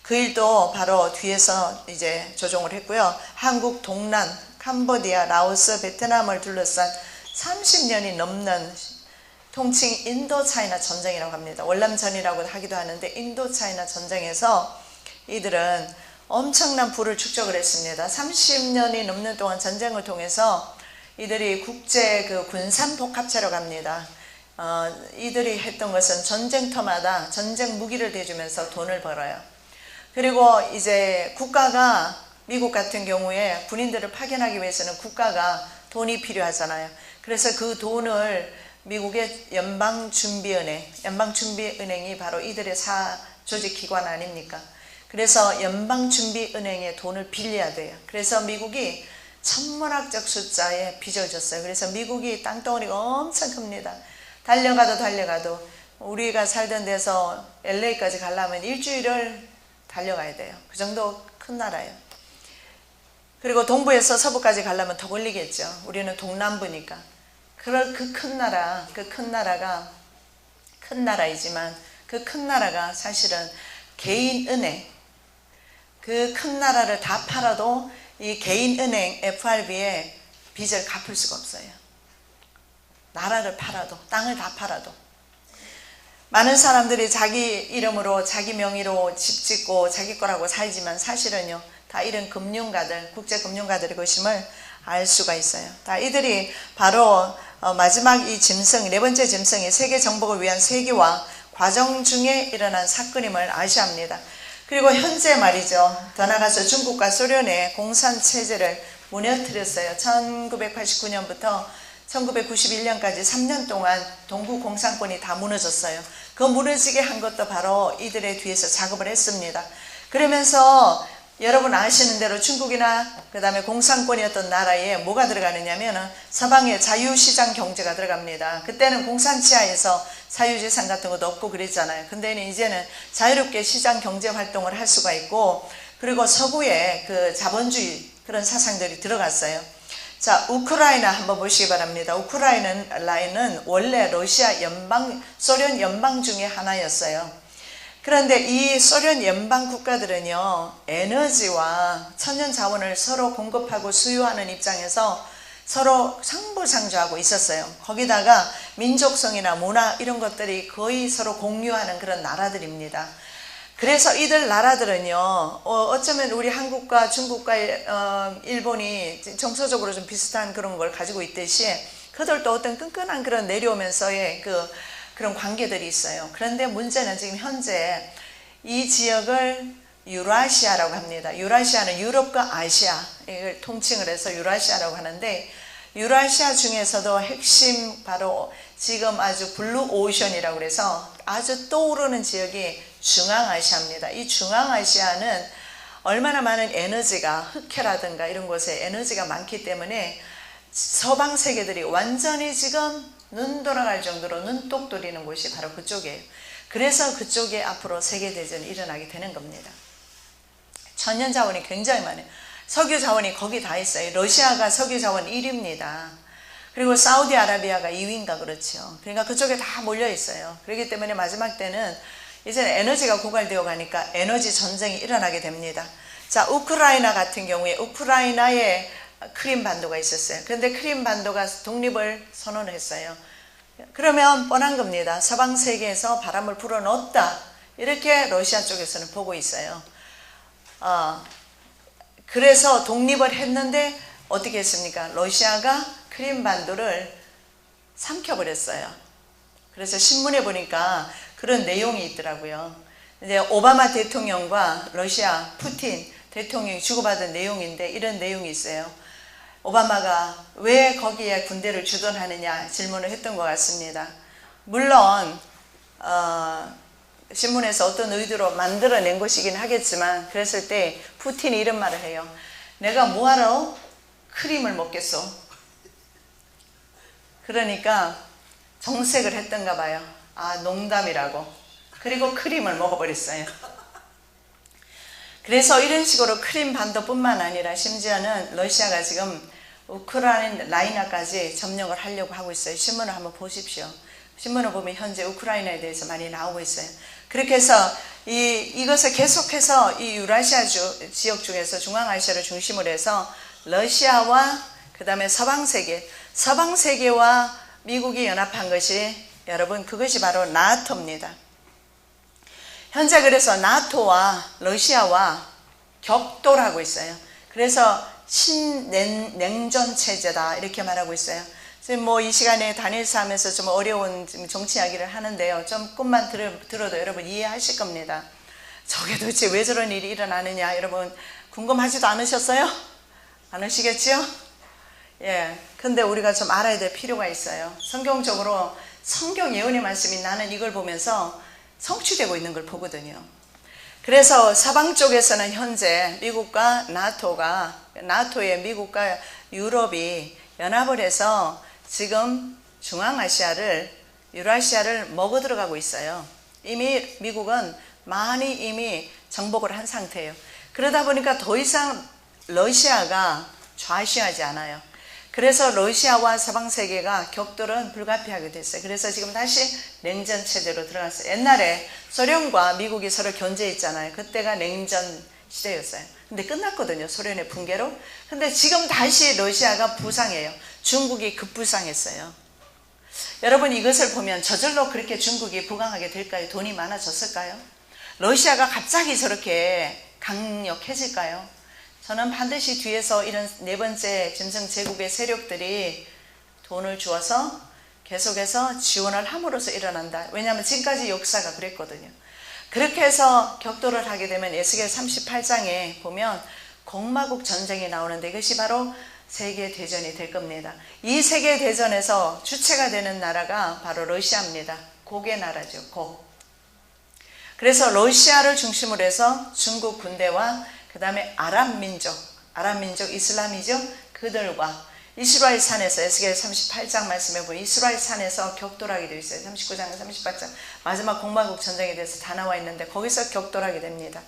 그 일도 바로 뒤에서 이제 조종을 했고요. 한국 동남, 캄보디아, 라오스, 베트남을 둘러싼 30년이 넘는 통칭 인도차이나 전쟁이라고 합니다. 월남전이라고 하기도 하는데 인도차이나 전쟁에서 이들은 엄청난 부를 축적을 했습니다. 30년이 넘는 동안 전쟁을 통해서 이들이 국제 군산복합체로 갑니다. 이들이 했던 것은 전쟁터마다 전쟁 무기를 대주면서 돈을 벌어요. 그리고 이제 국가가, 미국 같은 경우에 군인들을 파견하기 위해서는 국가가 돈이 필요하잖아요. 그래서 그 돈을 미국의 연방준비은행이 바로 이들의 조직기관 아닙니까? 그래서 연방준비은행에 돈을 빌려야 돼요. 그래서 미국이 천문학적 숫자에 빚어졌어요. 그래서 미국이 땅덩어리가 엄청 큽니다. 달려가도 우리가 살던 데서 LA까지 가려면 일주일을 달려가야 돼요. 그 정도 큰 나라예요. 그리고 동부에서 서부까지 가려면 더 걸리겠죠. 우리는 동남부니까. 그 큰 나라가 큰 나라이지만 그 큰 나라가 사실은 개인 은행, 그 큰 나라를 다 팔아도 이 개인 은행 FRB의 빚을 갚을 수가 없어요. 나라를 팔아도, 땅을 다 팔아도. 많은 사람들이 자기 이름으로 자기 명의로 집 짓고 자기 거라고 살지만 사실은요, 다 이런 금융가들, 국제금융가들의 것임을 알 수가 있어요. 다 이들이 바로 마지막 이 짐승, 네 번째 짐승이 세계 정복을 위한 세계화 과정 중에 일어난 사건임을 아셔야 합니다. 그리고 현재 말이죠, 더 나아가서 중국과 소련의 공산체제를 무너뜨렸어요. 1989년부터 1991년까지 3년 동안 동구 공산권이 다 무너졌어요. 그 무너지게 한 것도 바로 이들의 뒤에서 작업을 했습니다. 그러면서 여러분 아시는 대로 중국이나 그 다음에 공산권이었던 나라에 뭐가 들어가느냐면 서방의 자유시장 경제가 들어갑니다. 그때는 공산치하에서 사유재산 같은 것도 없고 그랬잖아요. 근데 이제는 자유롭게 시장 경제 활동을 할 수가 있고, 그리고 서구의 그 자본주의 그런 사상들이 들어갔어요. 자, 우크라이나 한번 보시기 바랍니다. 우크라이나는 원래 소련 연방 중에 하나였어요. 그런데 이 소련 연방 국가들은요, 에너지와 천연 자원을 서로 공급하고 수요하는 입장에서 서로 상부상조하고 있었어요. 거기다가 민족성이나 문화 이런 것들이 거의 서로 공유하는 그런 나라들입니다. 그래서 이들 나라들은요, 어쩌면 우리 한국과 중국과 일본이 정서적으로 좀 비슷한 그런 걸 가지고 있듯이 그들도 어떤 끈끈한 그런 내려오면서의 그런 관계들이 있어요. 그런데 문제는 지금 현재 이 지역을 유라시아라고 합니다. 유라시아는 유럽과 아시아, 이걸 통칭을 해서 유라시아라고 하는데, 유라시아 중에서도 핵심 바로 지금 아주 블루 오션이라고 그래서 아주 떠오르는 지역이 중앙아시아입니다. 이 중앙아시아는 얼마나 많은 에너지가, 흑해라든가 이런 곳에 에너지가 많기 때문에 서방 세계들이 완전히 지금 눈 돌아갈 정도로 눈독 들이는 곳이 바로 그쪽이에요. 그래서 그쪽에 앞으로 세계대전이 일어나게 되는 겁니다. 천연 자원이 굉장히 많아요. 석유 자원이 거기 다 있어요. 러시아가 석유 자원 1위입니다. 그리고 사우디아라비아가 2위인가 그렇죠. 그러니까 그쪽에 다 몰려 있어요. 그렇기 때문에 마지막 때는 이제는 에너지가 고갈되어 가니까 에너지 전쟁이 일어나게 됩니다. 자, 우크라이나 같은 경우에 우크라이나에 크림반도가 있었어요. 그런데 크림반도가 독립을 선언했어요. 그러면 뻔한 겁니다. 서방 세계에서 바람을 불어넣었다, 이렇게 러시아 쪽에서는 보고 있어요. 그래서 독립을 했는데 어떻게 했습니까? 러시아가 크림반도를 삼켜버렸어요. 그래서 신문에 보니까 그런 내용이 있더라고요. 이제 오바마 대통령과 러시아 푸틴 대통령이 주고받은 내용인데 이런 내용이 있어요. 오바마가 왜 거기에 군대를 주둔하느냐 질문을 했던 것 같습니다. 물론 신문에서 어떤 의도로 만들어낸 것이긴 하겠지만, 그랬을 때 푸틴이 이런 말을 해요. 내가 뭐하러 크림을 먹겠어? 그러니까 정색을 했던가 봐요. 아, 농담이라고. 그리고 크림을 먹어버렸어요. 그래서 이런 식으로 크림반도뿐만 아니라 심지어는 러시아가 지금 우크라이나까지 점령을 하려고 하고 있어요. 신문을 한번 보십시오. 신문을 보면 현재 우크라이나에 대해서 많이 나오고 있어요. 그렇게 해서 이것을 계속해서 이 유라시아 지역 중에서 중앙아시아를 중심으로 해서 러시아와 그 다음에 서방세계와 미국이 연합한 것이, 여러분, 그것이 바로 나토입니다. 현재 그래서 나토와 러시아와 격돌을 하고 있어요. 그래서 신냉전 체제다, 이렇게 말하고 있어요. 지금 뭐 이 시간에 다니엘서 하면서 좀 어려운 정치 이야기를 하는데요. 조금만 들어도 여러분 이해하실 겁니다. 저게 도대체 왜 저런 일이 일어나느냐, 여러분 궁금하지도 않으셨어요? 않으시겠죠? 근데 우리가 좀 알아야 될 필요가 있어요. 성경적으로 성경 예언의 말씀이 나는 이걸 보면서 성취되고 있는 걸 보거든요. 그래서 서방 쪽에서는 현재 미국과 나토의 미국과 유럽이 연합을 해서 지금 중앙아시아를, 유라시아를 먹어 들어가고 있어요. 이미 미국은 많이 이미 정복을 한 상태예요. 그러다 보니까 더 이상 러시아가 좌시하지 않아요. 그래서 러시아와 서방 세계가 격돌은 불가피하게 됐어요. 그래서 지금 다시 냉전 체제로 들어갔어요. 옛날에 소련과 미국이 서로 견제했잖아요. 그때가 냉전 시대였어요. 근데 끝났거든요. 소련의 붕괴로. 근데 지금 다시 러시아가 부상해요. 중국이 급부상했어요. 여러분, 이것을 보면 저절로 그렇게 중국이 부강하게 될까요? 돈이 많아졌을까요? 러시아가 갑자기 저렇게 강력해질까요? 저는 반드시 뒤에서 이런 네 번째 짐승 제국의 세력들이 돈을 주어서 계속해서 지원을 함으로써 일어난다. 왜냐하면 지금까지 역사가 그랬거든요. 그렇게 해서 격돌을 하게 되면 에스겔 38장에 보면 공마국 전쟁이 나오는데 이것이 바로 세계대전이 될 겁니다. 이 세계대전에서 주체가 되는 나라가 바로 러시아입니다. 곡의 나라죠. 곡. 그래서 러시아를 중심으로 해서 중국 군대와 그 다음에 아랍 민족 이슬람이죠. 그들과 이스라엘 산에서 에스겔 38장 말씀해 보면 이스라엘 산에서 격돌하게 되어 있어요. 39장, 38장 마지막 공마국 전쟁에 대해서 다 나와 있는데 거기서 격돌하게 됩니다.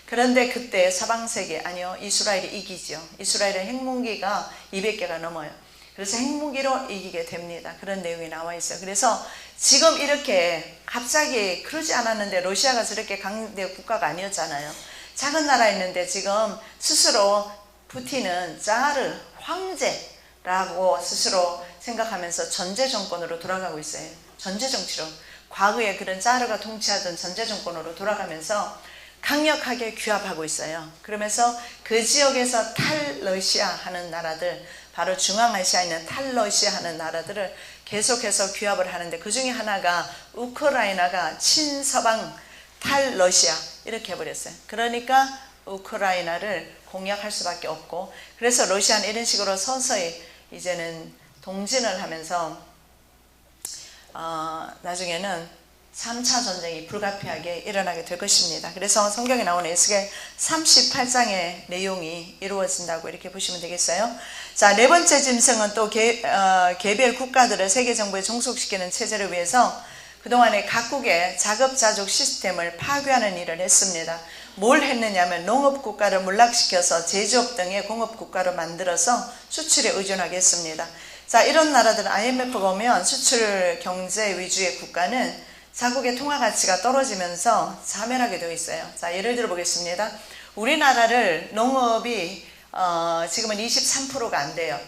그런데 그때 서방세계, 아니요, 이스라엘이 이기죠. 이스라엘의 핵무기가 200개가 넘어요. 그래서 핵무기로 이기게 됩니다. 그런 내용이 나와 있어요. 그래서 지금 이렇게 갑자기 그러지 않았는데 러시아가 저렇게 강대 국가가 아니었잖아요. 작은 나라였는데 지금 스스로 푸틴은 자르, 황제라고 스스로 생각하면서 전제 정권으로 돌아가고 있어요. 전제 정치로. 과거에 그런 자르가 통치하던 전제 정권으로 돌아가면서 강력하게 규합하고 있어요. 그러면서 그 지역에서 탈러시아 하는 나라들, 바로 중앙아시아에 있는 탈러시아 하는 나라들을 계속해서 규합을 하는데 그 중에 하나가 우크라이나가 친서방 탈러시아 이렇게 해버렸어요. 그러니까 우크라이나를 공략할 수밖에 없고, 그래서 러시아는 이런 식으로 서서히 이제는 동진을 하면서 나중에는 3차 전쟁이 불가피하게 일어나게 될 것입니다. 그래서 성경에 나오는 에스겔 38장의 내용이 이루어진다고 이렇게 보시면 되겠어요. 자, 네 번째 짐승은 또 개별 국가들을 세계 정부에 종속시키는 체제를 위해서 그동안에 각국의 자급자족 시스템을 파괴하는 일을 했습니다. 뭘 했느냐면 농업국가를 몰락시켜서 제조업 등의 공업국가로 만들어서 수출에 의존하게 했습니다. 자, 이런 나라들은 IMF가 오면 수출 경제 위주의 국가는 자국의 통화 가치가 떨어지면서 자멸하게 되어 있어요. 자, 예를 들어 보겠습니다. 우리나라를 농업이 지금은 23%가 안 돼요.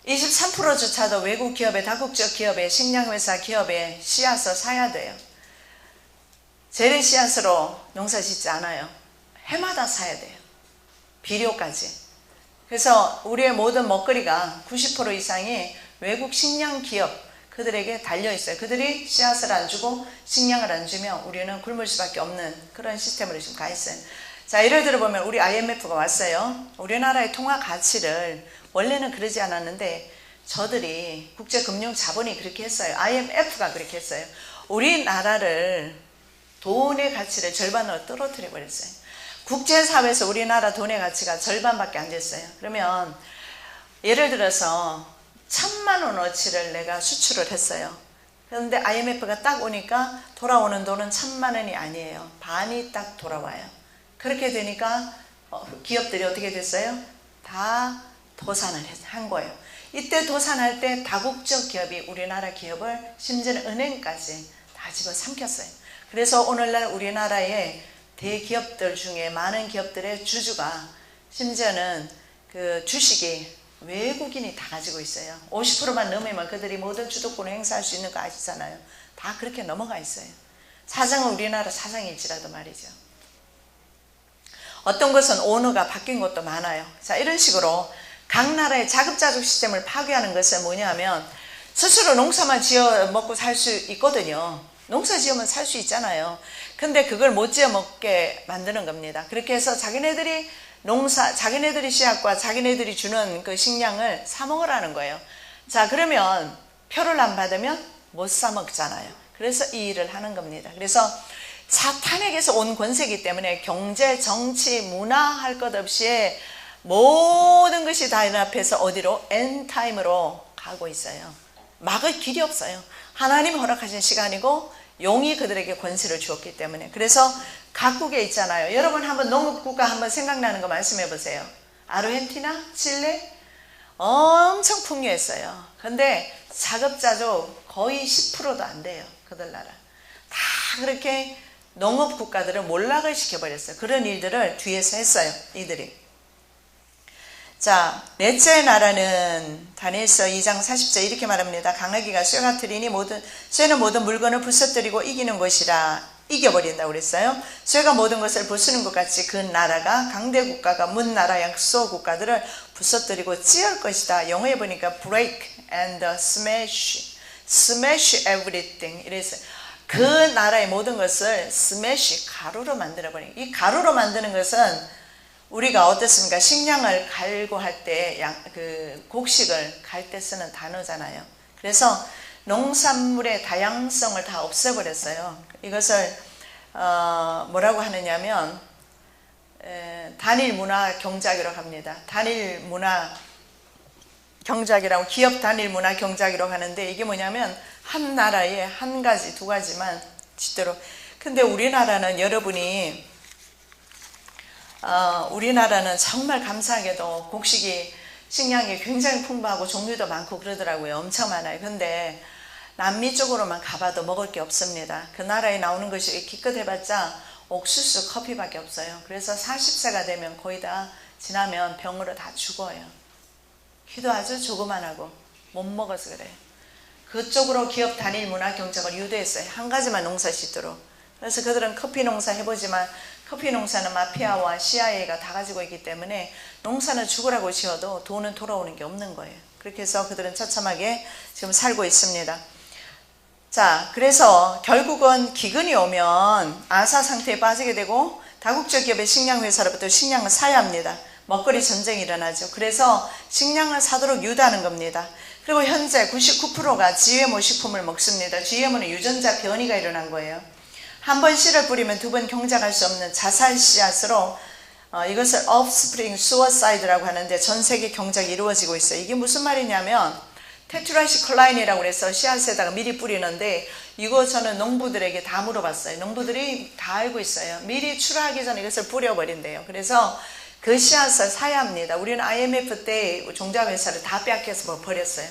23%조차도 외국 기업의 다국적 기업의 식량회사 기업의 씨앗을 사야 돼요. 재래 씨앗으로 농사 짓지 않아요. 해마다 사야 돼요. 비료까지. 그래서 우리의 모든 먹거리가 90% 이상이 외국 식량 기업 그들에게 달려있어요. 그들이 씨앗을 안 주고 식량을 안 주면 우리는 굶을 수밖에 없는 그런 시스템으로 지금 가 있어요. 자, 예를 들어 보면 우리 IMF가 왔어요. 우리나라의 통화 가치를 원래는 그러지 않았는데 저들이 국제금융자본이 그렇게 했어요. IMF가 그렇게 했어요. 우리나라를 돈의 가치를 절반으로 떨어뜨려 버렸어요. 국제사회에서 우리나라 돈의 가치가 절반밖에 안 됐어요. 그러면 예를 들어서 1,000만 원어치를 내가 수출을 했어요. 그런데 IMF가 딱 오니까 돌아오는 돈은 1,000만 원이 아니에요. 반이 딱 돌아와요. 그렇게 되니까 기업들이 어떻게 됐어요? 다 도산을 한 거예요. 이때 도산할 때 다국적 기업이 우리나라 기업을 심지어는 은행까지 다 집어삼켰어요. 그래서 오늘날 우리나라의 대기업들 중에 많은 기업들의 주주가 심지어는 그 주식이 외국인이 다 가지고 있어요. 50%만 넘으면 그들이 모든 주도권을 행사할 수 있는 거 아시잖아요. 다 그렇게 넘어가 있어요. 사장은 우리나라 사장일지라도 말이죠. 어떤 것은 오너가 바뀐 것도 많아요. 자, 이런 식으로 각 나라의 자급자족 시스템을 파괴하는 것은 뭐냐면 스스로 농사만 지어 먹고 살 수 있거든요. 농사 지으면 살 수 있잖아요. 근데 그걸 못 지어 먹게 만드는 겁니다. 그렇게 해서 자기네들이 자기네들이 씨앗과 자기네들이 주는 그 식량을 사 먹으라는 거예요. 자, 그러면 표를 안 받으면 못 사 먹잖아요. 그래서 이 일을 하는 겁니다. 그래서 사탄에게서 온 권세이기 때문에 경제, 정치, 문화 할 것 없이 모든 것이 다 연합해서 어디로? 엔타임으로 가고 있어요. 막을 길이 없어요. 하나님 허락하신 시간이고 용이 그들에게 권세를 주었기 때문에. 그래서 각국에 있잖아요. 여러분 한번 농업국가 한번 생각나는 거 말씀해 보세요. 아르헨티나, 칠레 엄청 풍요했어요. 근데 자급자족 거의 10%도 안 돼요. 그들 나라 다 그렇게 농업국가들을 몰락을 시켜버렸어요. 그런 일들을 뒤에서 했어요. 이들이. 자, 넷째 나라는 다니엘서 2장 40절 이렇게 말합니다. 강하기가 쇠가 트리니 쇠는 모든 물건을 부서뜨리고 이기는 것이라. 이겨버린다고 그랬어요. 쇠가 모든 것을 부수는 것 같이 그 나라가 강대 국가가 문나라 약소 국가들을 부서뜨리고 찌을 것이다. 영어에 보니까 break and smash everything 이래서 그 나라의 모든 것을 smash 가루로 만들어버린. 이 가루로 만드는 것은 우리가 어떻습니까? 식량을 갈고 할 때 그 곡식을 갈 때 쓰는 단어잖아요. 그래서 농산물의 다양성을 다 없애버렸어요. 이것을 뭐라고 하느냐면 단일 문화 경작이라고 합니다. 단일 문화 경작이라고, 기업 단일 문화 경작이라고 하는데 이게 뭐냐면 한 나라에 한 가지 두 가지만 짓도록. 근데 우리나라는 여러분이 우리나라는 정말 감사하게도 곡식이 식량이 굉장히 풍부하고 종류도 많고 그러더라고요. 엄청 많아요. 근데 남미 쪽으로만 가봐도 먹을 게 없습니다. 그 나라에 나오는 것이 기껏 해봤자 옥수수, 커피밖에 없어요. 그래서 40세가 되면 거의 다 지나면 병으로 다 죽어요. 키도 아주 조그만하고 못 먹어서 그래요. 그쪽으로 기업 단일 문화 경작을 유도했어요. 한 가지만 농사 짓도록. 그래서 그들은 커피 농사 해보지만 커피 농사는 마피아와 CIA가 다 가지고 있기 때문에 농사는 죽으라고 지어도 돈은 돌아오는 게 없는 거예요. 그렇게 해서 그들은 처참하게 지금 살고 있습니다. 자, 그래서 결국은 기근이 오면 아사 상태에 빠지게 되고 다국적 기업의 식량 회사로부터 식량을 사야 합니다. 먹거리 전쟁이 일어나죠. 그래서 식량을 사도록 유도하는 겁니다. 그리고 현재 99%가 GMO 식품을 먹습니다. GMO는 유전자 변이가 일어난 거예요. 한 번 씨를 뿌리면 두 번 경작할 수 없는 자살 씨앗으로 이것을 offspring suicide라고 하는데 전 세계 경작이 이루어지고 있어요. 이게 무슨 말이냐면 테트라시클라인이라고 그래서 씨앗에다가 미리 뿌리는데 이거 저는 농부들에게 다 물어봤어요. 농부들이 다 알고 있어요. 미리 출하하기 전에 이것을 뿌려버린대요. 그래서 그 씨앗을 사야 합니다. 우리는 IMF 때 종자회사를 다 빼앗겨서 버렸어요.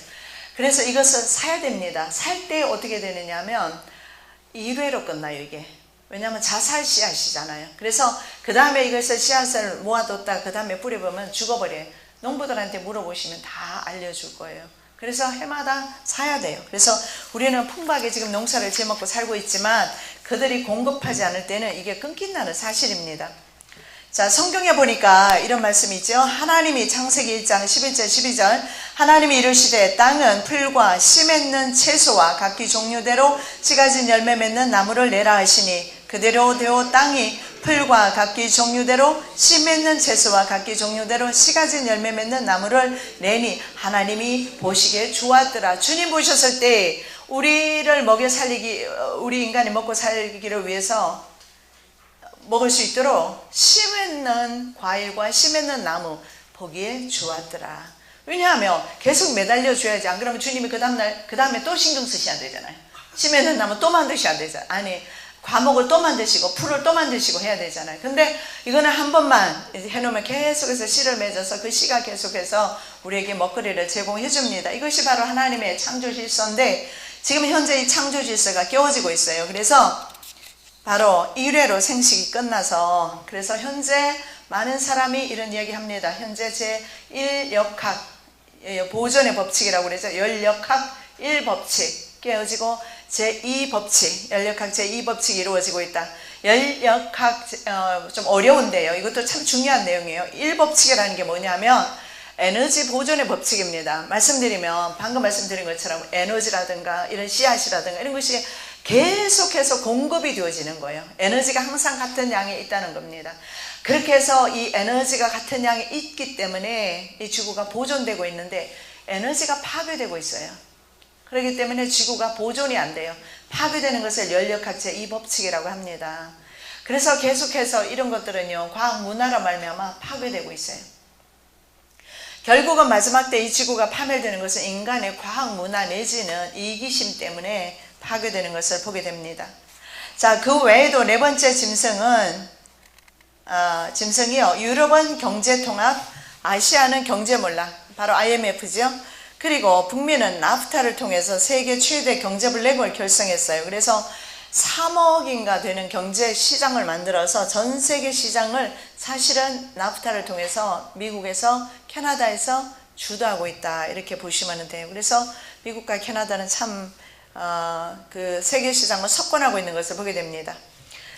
그래서 이것을 사야 됩니다. 살 때 어떻게 되느냐 하면 1회로 끝나요. 이게. 왜냐하면 자살 씨앗이잖아요. 그래서 그 다음에 이것을 씨앗을 모아뒀다 그 다음에 뿌려보면 죽어버려요. 농부들한테 물어보시면 다 알려줄 거예요. 그래서 해마다 사야 돼요. 그래서 우리는 풍부하게 지금 농사를 지어먹고 살고 있지만 그들이 공급하지 않을 때는 이게 끊긴다는 사실입니다. 자, 성경에 보니까 이런 말씀이 있죠. 하나님이 창세기 1장 11절 12절 하나님이 이르시되 땅은 풀과 씨 맺는 채소와 각기 종류대로 씨 가진 열매 맺는 나무를 내라 하시니 그대로 되어 땅이 풀과 각기 종류대로 씨 맺는 채소와 각기 종류대로 씨 가진 열매 맺는 나무를 내니 하나님이 보시기에 좋았더라. 주님 보셨을 때 우리를 먹여 살리기, 우리 인간이 먹고 살기를 위해서 먹을 수 있도록 씨 맺는 과일과 씨 맺는 나무 보기에 좋았더라. 왜냐하면 계속 매달려 줘야지. 안 그러면 주님이 그 다음에 또 신경 쓰셔야 되잖아요. 씨 맺는 나무 또 만드셔야 되잖아요. 아니, 과목을 또 만드시고 풀을 또 만드시고 해야 되잖아요. 근데 이거는 한 번만 해놓으면 계속해서 씨를 맺어서 그 씨가 계속해서 우리에게 먹거리를 제공해 줍니다. 이것이 바로 하나님의 창조 질서인데 지금 현재 이 창조 질서가 깨어지고 있어요. 그래서 바로 1회로 생식이 끝나서 그래서 현재 많은 사람이 이런 이야기 합니다. 현재 제1역학 보존의 법칙이라고 그러죠. 열역학 1법칙 깨어지고 제2법칙, 열역학 제2법칙이 이루어지고 있다. 열역학 좀 어려운데요. 이것도 참 중요한 내용이에요. 1법칙이라는 게 뭐냐면 에너지 보존의 법칙입니다. 말씀드리면 방금 말씀드린 것처럼 에너지라든가 이런 씨앗이라든가 이런 것이 계속해서 공급이 되어지는 거예요. 에너지가 항상 같은 양에 있다는 겁니다. 그렇게 해서 이 에너지가 같은 양이 있기 때문에 이 지구가 보존되고 있는데 에너지가 파괴되고 있어요. 그렇기 때문에 지구가 보존이 안 돼요. 파괴되는 것을 연력학제 이 법칙이라고 합니다. 그래서 계속해서 이런 것들은요, 과학 문화로 말미암아 파괴되고 있어요. 결국은 마지막 때 이 지구가 파멸되는 것은 인간의 과학 문화 내지는 이기심 때문에 파괴되는 것을 보게 됩니다. 자, 그 외에도 네 번째 짐승이요, 유럽은 경제통합, 아시아는 경제몰락, 바로 IMF죠. 그리고 북미는 나프타를 통해서 세계 최대 경제 블랙홀 결성했어요. 그래서 3억인가 되는 경제 시장을 만들어서 전 세계 시장을 사실은 나프타를 통해서 미국에서 캐나다에서 주도하고 있다, 이렇게 보시면 돼요. 그래서 미국과 캐나다는 참 그 세계 시장을 석권하고 있는 것을 보게 됩니다.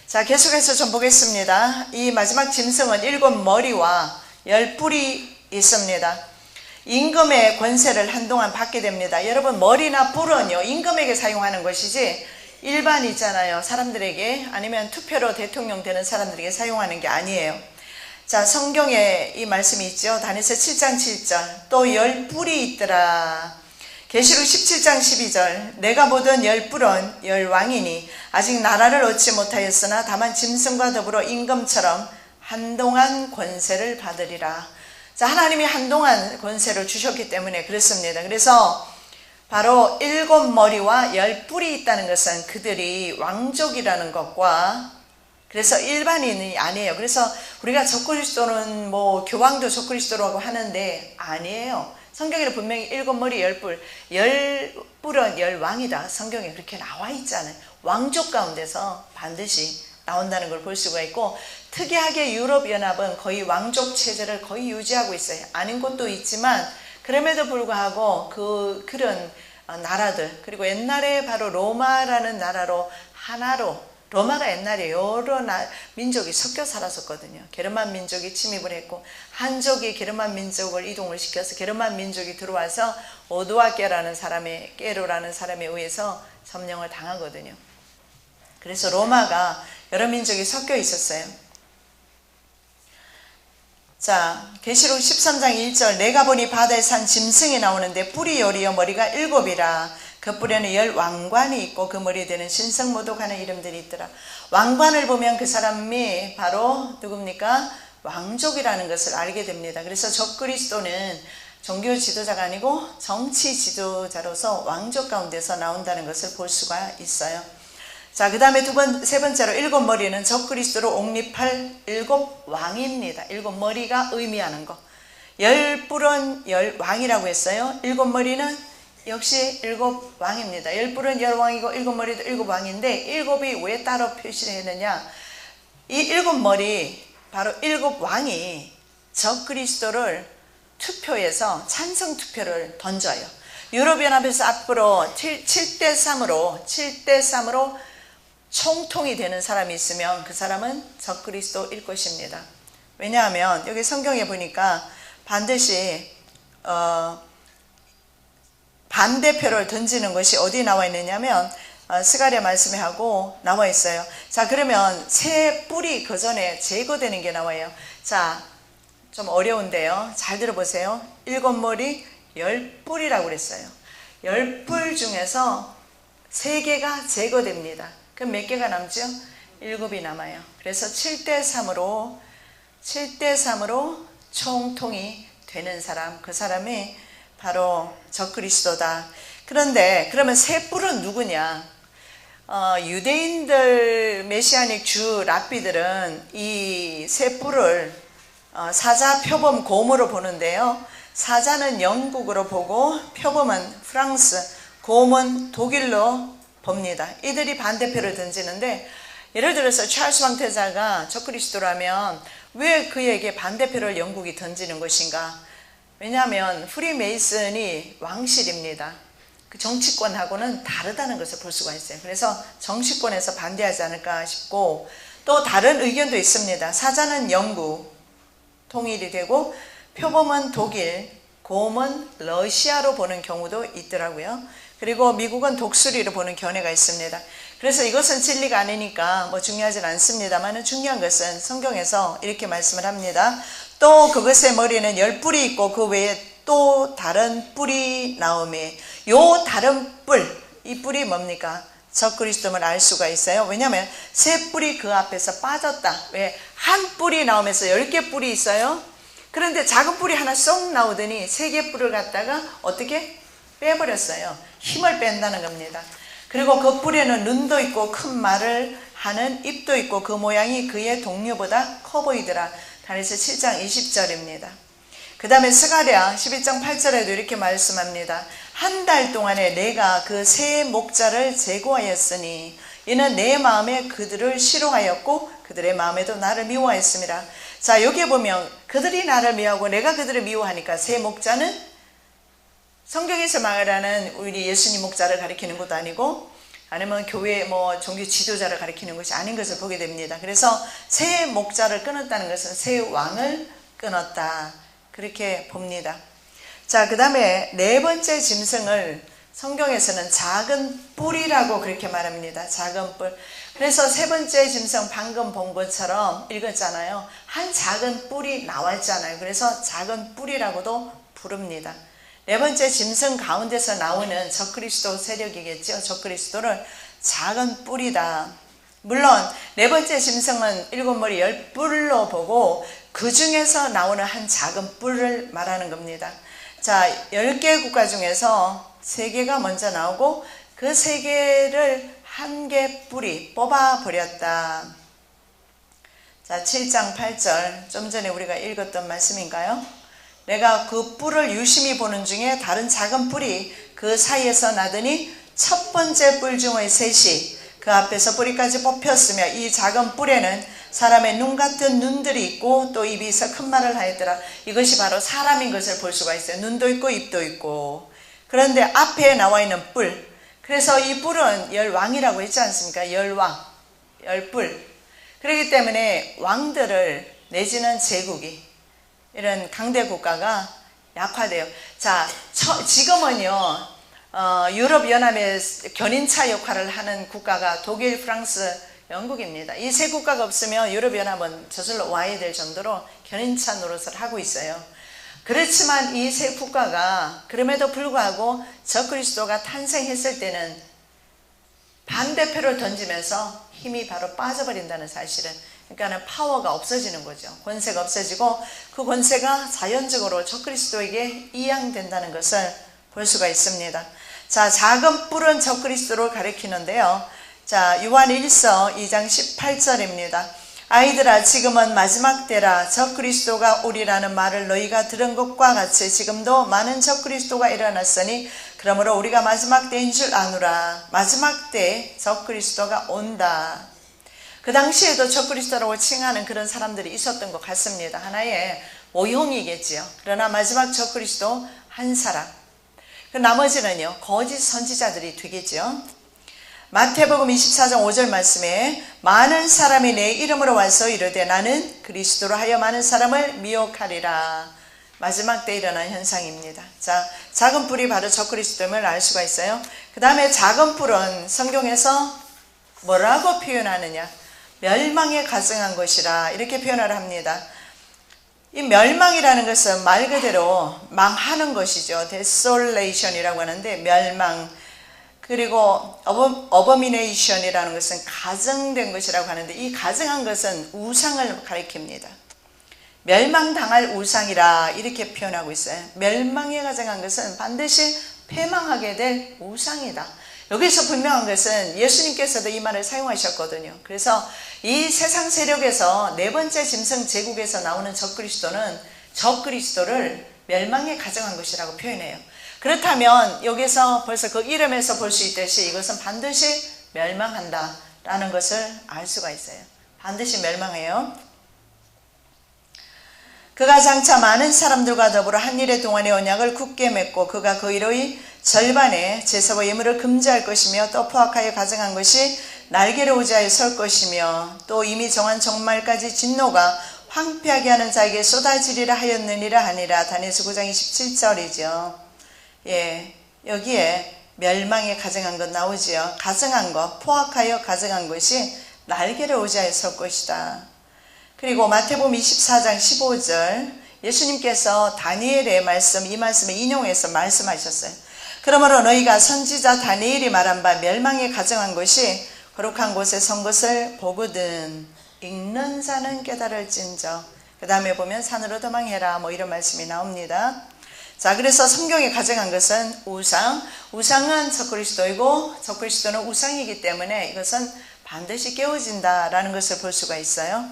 자, 계속해서 좀 보겠습니다. 이 마지막 짐승은 7머리와 10뿔이 있습니다. 임금의 권세를 한동안 받게 됩니다. 여러분, 머리나 뿔은요, 임금에게 사용하는 것이지 일반 있잖아요, 사람들에게, 아니면 투표로 대통령 되는 사람들에게 사용하는 게 아니에요. 자, 성경에 이 말씀이 있죠. 다니엘서 7장 7절, 또 10뿔이 있더라. 계시록 17장 12절, 내가 보던 10뿔은 10왕이니 아직 나라를 얻지 못하였으나 다만 짐승과 더불어 임금처럼 한동안 권세를 받으리라. 자, 하나님이 한동안 권세를 주셨기 때문에 그렇습니다. 그래서 바로 7머리와 10뿔이 있다는 것은 그들이 왕족이라는 것과, 그래서 일반인이 아니에요. 그래서 우리가 적그리스도는 뭐 교황도 적그리스도라고 하는데 아니에요. 성경에는 분명히 7머리 10뿔, 10뿔은 10왕이다, 성경에 그렇게 나와 있잖아요. 왕족 가운데서 반드시 나온다는 걸 볼 수가 있고, 특이하게 유럽연합은 거의 왕족 체제를 거의 유지하고 있어요. 아닌 곳도 있지만 그럼에도 불구하고 그런 나라들, 그리고 옛날에 바로 로마라는 나라로 하나로, 로마가 옛날에 여러 민족이 섞여 살았었거든요. 게르만 민족이 침입을 했고 한족이 게르만 민족을 이동을 시켜서 게르만 민족이 들어와서 오도아케라는 사람의, 게로라는 사람에 의해서 점령을 당하거든요. 그래서 로마가 여러 민족이 섞여 있었어요. 자, 계시록 13장 1절, 내가 보니 바다에 산 짐승이 나오는데 뿔이 10이요 머리가 7이라. 그 뿔에는 10왕관이 있고 그 머리에 되는 신성모독하는 이름들이 있더라. 왕관을 보면 그 사람이 바로 누굽니까? 왕족이라는 것을 알게 됩니다. 그래서 적그리스도는 종교 지도자가 아니고 정치 지도자로서 왕족 가운데서 나온다는 것을 볼 수가 있어요. 자, 그 다음에 세 번째로 7머리는 적그리스도로 옹립할 7왕입니다. 7머리가 의미하는 거. 10뿔은 10왕이라고 했어요. 7머리는 역시 7왕입니다. 10뿔은 10왕이고 7머리도 7왕인데 7이 왜 따로 표시를 했느냐, 이 7머리, 바로 7왕이 적그리스도를 투표에서 찬성 투표를 던져요. 유럽연합에서 앞으로 7대3으로 총통이 되는 사람이 있으면 그 사람은 적그리스도일 것입니다. 왜냐하면 여기 성경에 보니까 반드시 반대표를 던지는 것이 어디 나와 있느냐면 스가랴 말씀에 하고 나와 있어요. 자, 그러면 새 뿔이 그 전에 제거되는 게 나와요. 자, 좀 어려운데요, 잘 들어보세요. 7머리 10뿔이라고 그랬어요. 10뿔 중에서 3개가 제거됩니다. 그럼 몇 개가 남죠? 7이 남아요. 그래서 7대3으로 총통이 되는 사람, 그 사람이 바로 적그리스도다. 그런데 그러면 새 뿔은 누구냐? 유대인들 메시아닉 주 랍비들은 이 새 뿔을 사자, 표범, 곰으로 보는데요. 사자는 영국으로 보고 표범은 프랑스, 곰은 독일로 봅니다. 이들이 반대표를 던지는데, 예를 들어서 찰스 황태자가 적그리스도라면 왜 그에게 반대표를 영국이 던지는 것인가? 왜냐하면 프리메이슨이 왕실입니다. 그 정치권하고는 다르다는 것을 볼 수가 있어요. 그래서 정치권에서 반대하지 않을까 싶고, 또 다른 의견도 있습니다. 사자는 영국 통일이 되고 표범은 독일, 곰은 러시아로 보는 경우도 있더라고요. 그리고 미국은 독수리로 보는 견해가 있습니다. 그래서 이것은 진리가 아니니까 뭐 중요하진 않습니다만 중요한 것은 성경에서 이렇게 말씀을 합니다. 또 그것의 머리는 10뿔이 있고 그 외에 또 다른 뿔이 나오매. 요 다른 뿔, 이 뿔이 뭡니까? 적그리스도임을 알 수가 있어요. 왜냐하면 세 뿔이 그 앞에서 빠졌다. 왜? 한 뿔이 나오면서 10개 뿔이 있어요. 그런데 작은 뿔이 하나 쏙 나오더니 3개 뿔을 갖다가 어떻게? 빼버렸어요. 힘을 뺀다는 겁니다. 그리고 그 뿔에는 눈도 있고 큰 말을 하는 입도 있고 그 모양이 그의 동료보다 커 보이더라. 다니엘서 7장 20절입니다. 그 다음에 스가랴 11장 8절에도 이렇게 말씀합니다. 한 달 동안에 내가 그 세 목자를 제거하였으니 이는 내 마음에 그들을 싫어하였고 그들의 마음에도 나를 미워하였습니다. 자, 여기에 보면 그들이 나를 미워하고 내가 그들을 미워하니까 세 목자는 성경에서 말하는 우리 예수님 목자를 가리키는 것도 아니고 아니면 교회 뭐 종교 지도자를 가리키는 것이 아닌 것을 보게 됩니다. 그래서 세 목자를 끊었다는 것은 세 왕을 끊었다. 그렇게 봅니다. 자, 그 다음에 네 번째 짐승을 성경에서는 작은 뿔이라고 그렇게 말합니다. 작은 뿔. 그래서 세 번째 짐승 방금 본 것처럼 읽었잖아요. 한 작은 뿔이 나왔잖아요. 그래서 작은 뿔이라고도 부릅니다. 네 번째 짐승 가운데서 나오는 적그리스도 세력이겠죠. 적그리스도를 작은 뿔이다. 물론 네 번째 짐승은 7머리 10뿔로 보고 그 중에서 나오는 한 작은 뿔을 말하는 겁니다. 자, 10개 국가 중에서 3개가 먼저 나오고 그 3개를 한 개 뿔이 뽑아버렸다. 자, 7장 8절 좀 전에 우리가 읽었던 말씀인가요? 내가 그 뿔을 유심히 보는 중에 다른 작은 뿔이 그 사이에서 나더니 첫 번째 뿔 중의 셋이 그 앞에서 뿌리까지 뽑혔으며 이 작은 뿔에는 사람의 눈 같은 눈들이 있고 또 입이 있어 큰 말을 하였더라. 이것이 바로 사람인 것을 볼 수가 있어요. 눈도 있고 입도 있고. 그런데 앞에 나와 있는 뿔, 그래서 이 뿔은 10왕이라고 했지 않습니까? 10왕, 10뿔. 그렇기 때문에 왕들을 내지는 제국이 이런 강대 국가가 약화돼요. 자, 지금은요 유럽연합의 견인차 역할을 하는 국가가 독일, 프랑스, 영국입니다. 이 세 국가가 없으면 유럽연합은 저절로 와야 될 정도로 견인차 노릇을 하고 있어요. 그렇지만 이 세 국가가 그럼에도 불구하고 적그리스도가 탄생했을 때는 반대표를 던지면서 힘이 바로 빠져버린다는 사실은, 그러니까 파워가 없어지는 거죠. 권세가 없어지고 그 권세가 자연적으로 적그리스도에게 이양된다는 것을 볼 수가 있습니다. 자, 작은 뿔은 적그리스도를 가리키는데요. 자, 요한 1서 2장 18절입니다. 아이들아, 지금은 마지막 때라. 적그리스도가 오리라는 말을 너희가 들은 것과 같이 지금도 많은 적그리스도가 일어났으니 그러므로 우리가 마지막 때인 줄 아노라. 마지막 때 적그리스도가 온다. 그 당시에도 적그리스도라고 칭하는 그런 사람들이 있었던 것 같습니다. 하나의 모형이겠지요. 그러나 마지막 적그리스도 한 사람, 그 나머지는요 거짓 선지자들이 되겠죠. 마태복음 24장 5절 말씀에 많은 사람이 내 이름으로 와서 이르되 나는 그리스도로 하여 많은 사람을 미혹하리라. 마지막 때 일어난 현상입니다. 자, 작은 뿔이 바로 적그리스도임을 알 수가 있어요. 그 다음에 작은 뿔은 성경에서 뭐라고 표현하느냐? 멸망에 가증한 것이라 이렇게 표현을 합니다. 이 멸망이라는 것은 말 그대로 망하는 것이죠. desolation이라고 하는데 멸망, 그리고 abomination이라는 것은 가증된 것이라고 하는데 이 가증한 것은 우상을 가리킵니다. 멸망당할 우상이라 이렇게 표현하고 있어요. 멸망에 가증한 것은 반드시 패망하게 될 우상이다. 여기서 분명한 것은 예수님께서도 이 말을 사용하셨거든요. 그래서 이 세상 세력에서 네 번째 짐승 제국에서 나오는 적그리스도는 적그리스도를 멸망에 가증한 것이라고 표현해요. 그렇다면 여기서 벌써 그 이름에서 볼 수 있듯이 이것은 반드시 멸망한다 라는 것을 알 수가 있어요. 반드시 멸망해요. 그가 장차 많은 사람들과 더불어 한 일의 동안의 언약을 굳게 맺고 그가 그 일의 절반에 제사와 예물을 금지할 것이며 또 포악하여 가증한 것이 날개를 우지하여 설 것이며 또 이미 정한 정말까지 진노가 황폐하게 하는 자에게 쏟아지리라 하였느니라 하니라. 다니엘서 9장 27절이죠. 예, 여기에 멸망에 가증한 것 나오지요. 가증한 것, 포악하여 가증한 것이 날개를 의지하여 설 것이다. 그리고 마태복음 24장 15절 예수님께서 다니엘의 말씀, 이 말씀을 인용해서 말씀하셨어요. 그러므로 너희가 선지자 다니엘이 말한 바 멸망에 가증한 것이 거룩한 곳에 선 것을 보거든 읽는 자는 깨달을진저. 그 다음에 보면 산으로 도망해라 뭐 이런 말씀이 나옵니다. 자, 그래서 성경에 가증한 것은 우상, 우상은 적그리스도이고 적그리스도는 우상이기 때문에 이것은 반드시 깨어진다라는 것을 볼 수가 있어요.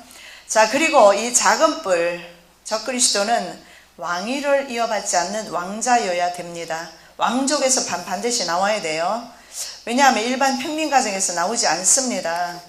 자, 그리고 이 작은 뿔, 적그리스도는 왕위를 이어받지 않는 왕자여야 됩니다. 왕족에서 반드시 나와야 돼요. 왜냐하면 일반 평민 가정에서 나오지 않습니다.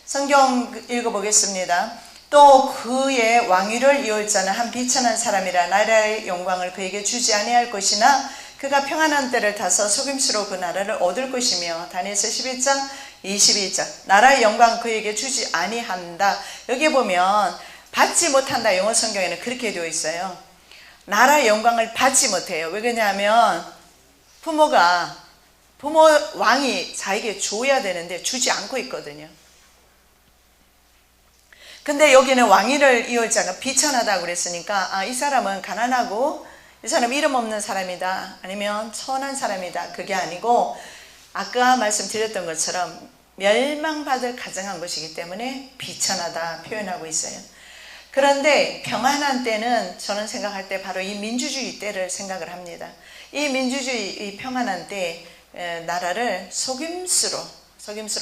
성경 읽어보겠습니다. 또 그의 왕위를 이을 자는 한 비천한 사람이라 나라의 영광을 그에게 주지 아니할 것이나 그가 평안한 때를 타서 속임수로 그 나라를 얻을 것이며 다니엘서 11장 22절 나라의 영광 그에게 주지 아니한다. 여기 보면 받지 못한다. 영어 성경에는 그렇게 되어 있어요. 나라의 영광을 받지 못해요. 왜 그러냐면 부모 왕이 자에게 줘야 되는데 주지 않고 있거든요. 근데 여기는 왕위를 이을 자가 비천하다고 그랬으니까 이 사람은 가난하고 이 사람 이름 없는 사람이다 아니면 천한 사람이다 그게 아니고 아까 말씀드렸던 것처럼 멸망받을 가증한 것이기 때문에 비천하다 표현하고 있어요. 그런데 평안한 때는 저는 생각할 때 바로 이 민주주의 때를 생각을 합니다. 이 민주주의 이 평안한 때 나라를 속임수로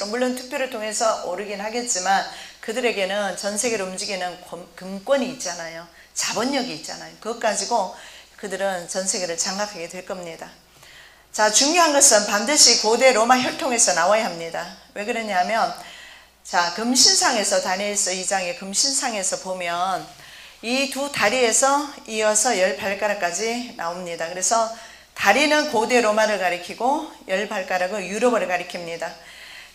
물론 투표를 통해서 오르긴 하겠지만 그들에게는 전 세계를 움직이는 금권이 있잖아요. 자본력이 있잖아요. 그것 가지고 그들은 전 세계를 장악하게 될 겁니다. 자, 중요한 것은 반드시 고대 로마 혈통에서 나와야 합니다. 왜 그러냐면 자, 금신상에서 다니엘서 2장의 금신상에서 보면 이 두 다리에서 이어서 10발가락까지 나옵니다. 그래서 다리는 고대 로마를 가리키고 10발가락은 유럽을 가리킵니다.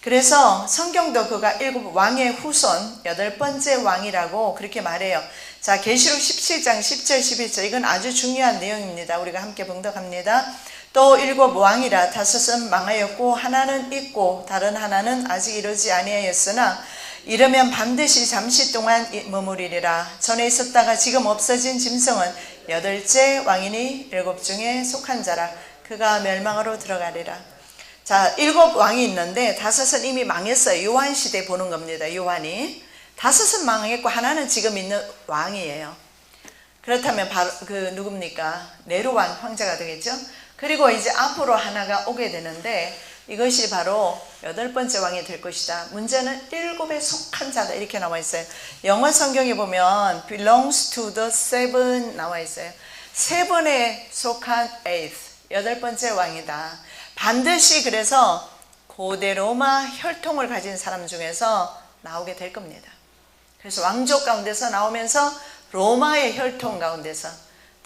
그래서 성경도 그가 7 왕의 후손 8번째 왕이라고 그렇게 말해요. 자, 계시록 17장 10절 11절 이건 아주 중요한 내용입니다. 우리가 함께 봉독합니다. 또 7 왕이라 5은 망하였고 하나는 있고 다른 하나는 아직 이르지 아니하였으나 이르면 반드시 잠시 동안 머무리리라. 전에 있었다가 지금 없어진 짐승은 8째 왕이니 7 중에 속한 자라. 그가 멸망으로 들어가리라. 자, 7 왕이 있는데 5은 이미 망했어요. 요한 시대 보는 겁니다. 요한이 5은 망했고 하나는 지금 있는 왕이에요. 그렇다면 바로 누굽니까? 네로왕 황제가 되겠죠. 그리고 이제 앞으로 하나가 오게 되는데 이것이 바로 8번째 왕이 될 것이다. 문제는 7에 속한 자다 이렇게 나와 있어요. 영어 성경에 보면 belongs to the 7 나와 있어요. 7에 속한 8번째 왕이다. 반드시 그래서 고대 로마 혈통을 가진 사람 중에서 나오게 될 겁니다. 그래서 왕족 가운데서 나오면서 로마의 혈통 가운데서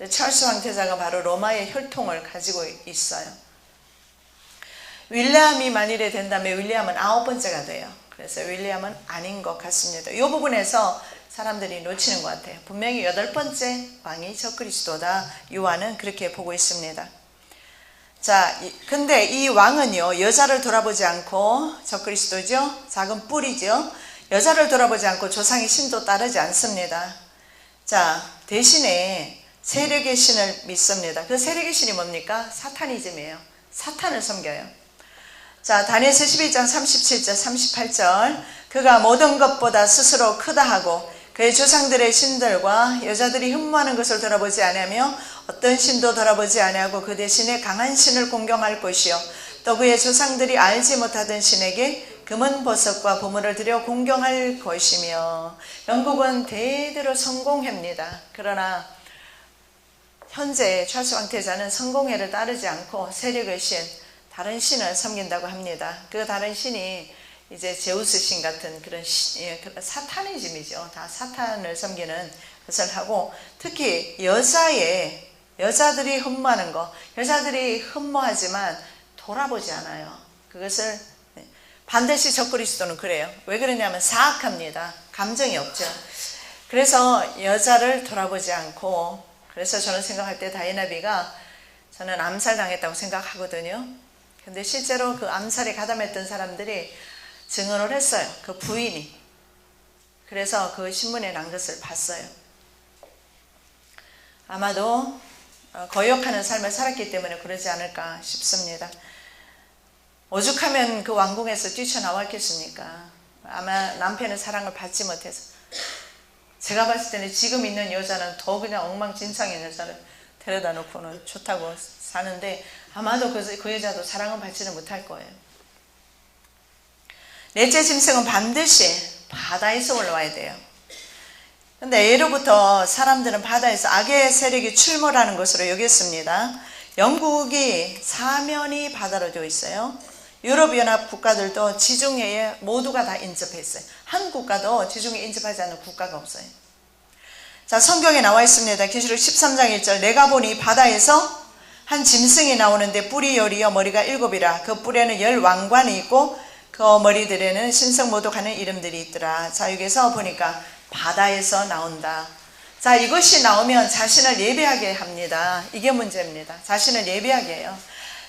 찰스 황태자가 바로 로마의 혈통을 가지고 있어요. 윌리엄이 만일에 된다면 윌리엄은 9번째가 돼요. 그래서 윌리엄은 아닌 것 같습니다. 이 부분에서 사람들이 놓치는 것 같아요. 분명히 8번째 왕이 적그리스도다. 요한은 그렇게 보고 있습니다. 자, 근데 이 왕은요 여자를 돌아보지 않고 적그리스도죠. 작은 뿔이죠. 여자를 돌아보지 않고 조상의 신도 따르지 않습니다. 자, 대신에 세력의 신을 믿습니다. 그 세력의 신이 뭡니까? 사타니즘이에요. 사탄을 섬겨요. 자, 다니엘서 11장 37절 38절 그가 모든 것보다 스스로 크다 하고 그의 조상들의 신들과 여자들이 흠모하는 것을 돌아보지 아니하며 어떤 신도 돌아보지 아니하고 그 대신에 강한 신을 공경할 것이요 또 그의 조상들이 알지 못하던 신에게 금은 보석과 보물을 들여 공경할 것이며 영국은 대대로 성공회입니다. 그러나 현재 찰스 황태자는 성공회를 따르지 않고 세력의 신, 다른 신을 섬긴다고 합니다. 그 다른 신이 이제 제우스 신 같은 그런 사타니즘이죠. 다 사탄을 섬기는 것을 하고 특히 여자들이 흠모하는 거, 여자들이 흠모하지만 돌아보지 않아요. 그것을 반드시 적그리스도는 그래요. 왜 그러냐면 사악합니다. 감정이 없죠. 그래서 여자를 돌아보지 않고 그래서 저는 생각할 때 다이나비가 저는 암살당했다고 생각하거든요. 근데 실제로 그 암살에 가담했던 사람들이 증언을 했어요. 그 부인이. 그래서 그 신문에 난 것을 봤어요. 아마도 거역하는 삶을 살았기 때문에 그러지 않을까 싶습니다. 오죽하면 그 왕궁에서 뛰쳐나왔겠습니까? 아마 남편의 사랑을 받지 못해서. 제가 봤을 때는 지금 있는 여자는 더 그냥 엉망진창인 여자를 데려다 놓고는 좋다고 사는데 아마도 그 여자도 사랑을 받지는 못할 거예요. 넷째 짐승은 반드시 바다에서 올라와야 돼요. 근데 예로부터 사람들은 바다에서 악의 세력이 출몰하는 것으로 여겼습니다. 영국이 사면이 바다로 되어 있어요. 유럽연합 국가들도 지중해에 모두가 다 인접했어요. 한 국가도 지중해에 인접하지 않는 국가가 없어요. 자, 성경에 나와 있습니다. 계시록 13장 1절 내가 보니 바다에서 한 짐승이 나오는데 뿔이 열이요 머리가 7이라 그 뿔에는 10 왕관이 있고 그 머리들에는 신성모독 하는 이름들이 있더라. 자, 여기서 보니까 바다에서 나온다. 자, 이것이 나오면 자신을 예배하게 합니다. 이게 문제입니다. 자신을 예배하게 해요.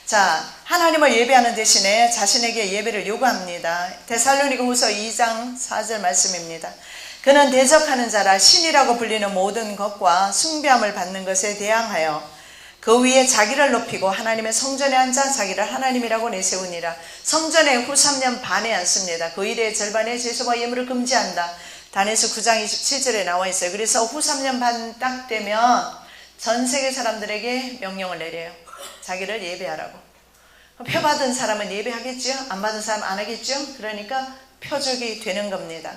자, 하나님을 예배하는 대신에 자신에게 예배를 요구합니다. 데살로니가 후서 2장 4절 말씀입니다. 그는 대적하는 자라 신이라고 불리는 모든 것과 숭배함을 받는 것에 대항하여 그 위에 자기를 높이고 하나님의 성전에 앉아 자기를 하나님이라고 내세우니라. 성전에 후 3년 반에 앉습니다. 그 일의 절반에 제사와 예물을 금지한다. 다니엘서 9장 27절에 나와 있어요. 그래서 후 3년 반 딱 되면 전 세계 사람들에게 명령을 내려요. 자기를 예배하라고. 표 받은 사람은 예배하겠죠? 안 받은 사람 안 하겠죠? 그러니까 표적이 되는 겁니다.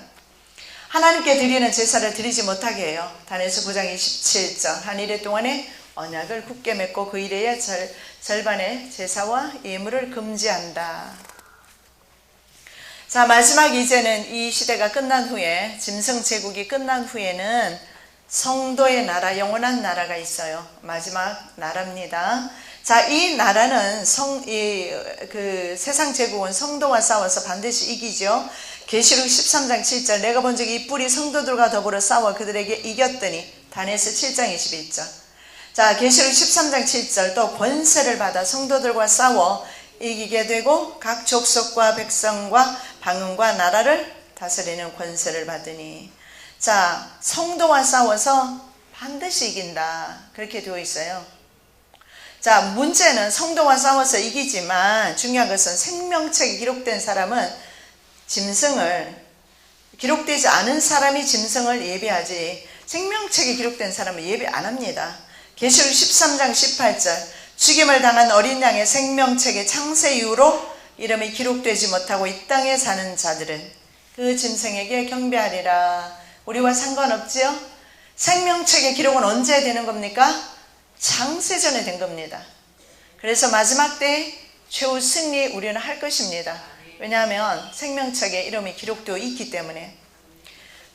하나님께 드리는 제사를 드리지 못하게 해요. 다니엘서 9장 27절 한 일해 동안에 언약을 굳게 맺고 그 일의 절반의 제사와 예물을 금지한다. 자, 마지막 이제는 이 시대가 끝난 후에 짐승 제국이 끝난 후에는 성도의 나라, 영원한 나라가 있어요. 마지막 나라입니다. 자, 이 나라는 세상 제국은 성도와 싸워서 반드시 이기죠. 계시록 13장 7절 내가 본 적이 이 뿔이 성도들과 더불어 싸워 그들에게 이겼더니 다니엘서 7장 21절. 자, 계시록 13장 7절 또 권세를 받아 성도들과 싸워 이기게 되고 각 족속과 백성과 방언과 나라를 다스리는 권세를 받으니. 자, 성도와 싸워서 반드시 이긴다. 그렇게 되어 있어요. 자, 문제는 성도와 싸워서 이기지만 중요한 것은 생명책에 기록된 사람은 짐승을, 기록되지 않은 사람이 짐승을 예배하지 생명책에 기록된 사람은 예배 안 합니다. 계시록 13장 18절 죽임을 당한 어린 양의 생명책의 창세 이후로 이름이 기록되지 못하고 이 땅에 사는 자들은 그 짐승에게 경배하리라. 우리와 상관없지요? 생명책의 기록은 언제 되는 겁니까? 창세전에 된 겁니다. 그래서 마지막 때 최후 승리 우리는 할 것입니다. 왜냐하면 생명책에 이름이 기록되어 있기 때문에.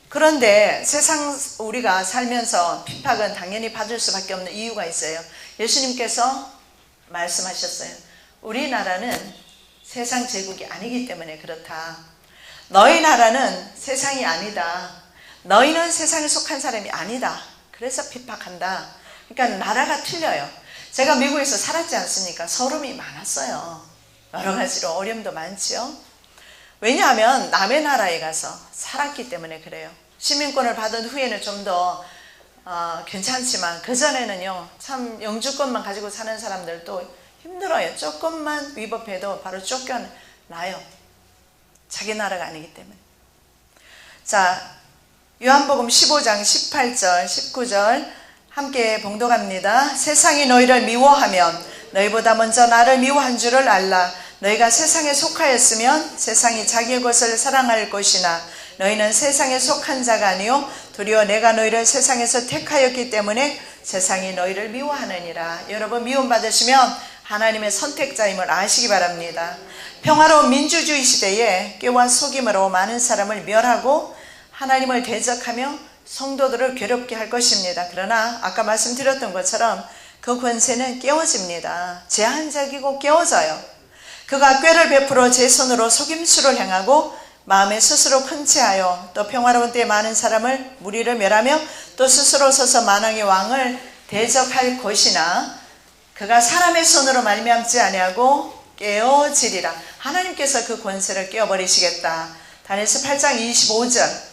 그런데 세상 우리가 살면서 핍박은 당연히 받을 수밖에 없는 이유가 있어요. 예수님께서 말씀하셨어요. 우리나라는 세상 제국이 아니기 때문에 그렇다. 너희 나라는 세상이 아니다. 너희는 세상에 속한 사람이 아니다. 그래서 핍박한다. 그러니까 나라가 틀려요. 제가 미국에서 살았지 않습니까? 서름이 많았어요. 여러 가지로 어려움도 많지요. 왜냐하면 남의 나라에 가서 살았기 때문에 그래요. 시민권을 받은 후에는 좀 더 괜찮지만 그전에는요 참 영주권만 가지고 사는 사람들도 힘들어요. 조금만 위법해도 바로 쫓겨나요. 자기 나라가 아니기 때문에. 자, 요한복음 15장 18절 19절 함께 봉독합니다. 세상이 너희를 미워하면 너희보다 먼저 나를 미워한 줄을 알라. 너희가 세상에 속하였으면 세상이 자기의 것을 사랑할 것이나 너희는 세상에 속한 자가 아니요 도리어 내가 너희를 세상에서 택하였기 때문에 세상이 너희를 미워하느니라. 여러분 미움받으시면 하나님의 선택자임을 아시기 바랍니다. 평화로운 민주주의 시대에 꾀와 속임으로 많은 사람을 멸하고 하나님을 대적하며 성도들을 괴롭게 할 것입니다. 그러나 아까 말씀드렸던 것처럼 그 권세는 깨어집니다. 제한적이고 깨어져요. 그가 꾀를 베풀어 제 손으로 속임수를 행하고 마음에 스스로 큰 채하여 또 평화로운 때에 많은 사람을 무리를 멸하며 또 스스로 서서 만왕의 왕을 대적할 것이나 그가 사람의 손으로 말미암지 아니하고 깨어지리라. 하나님께서 그 권세를 깨어버리시겠다. 다니엘서 8장 25절.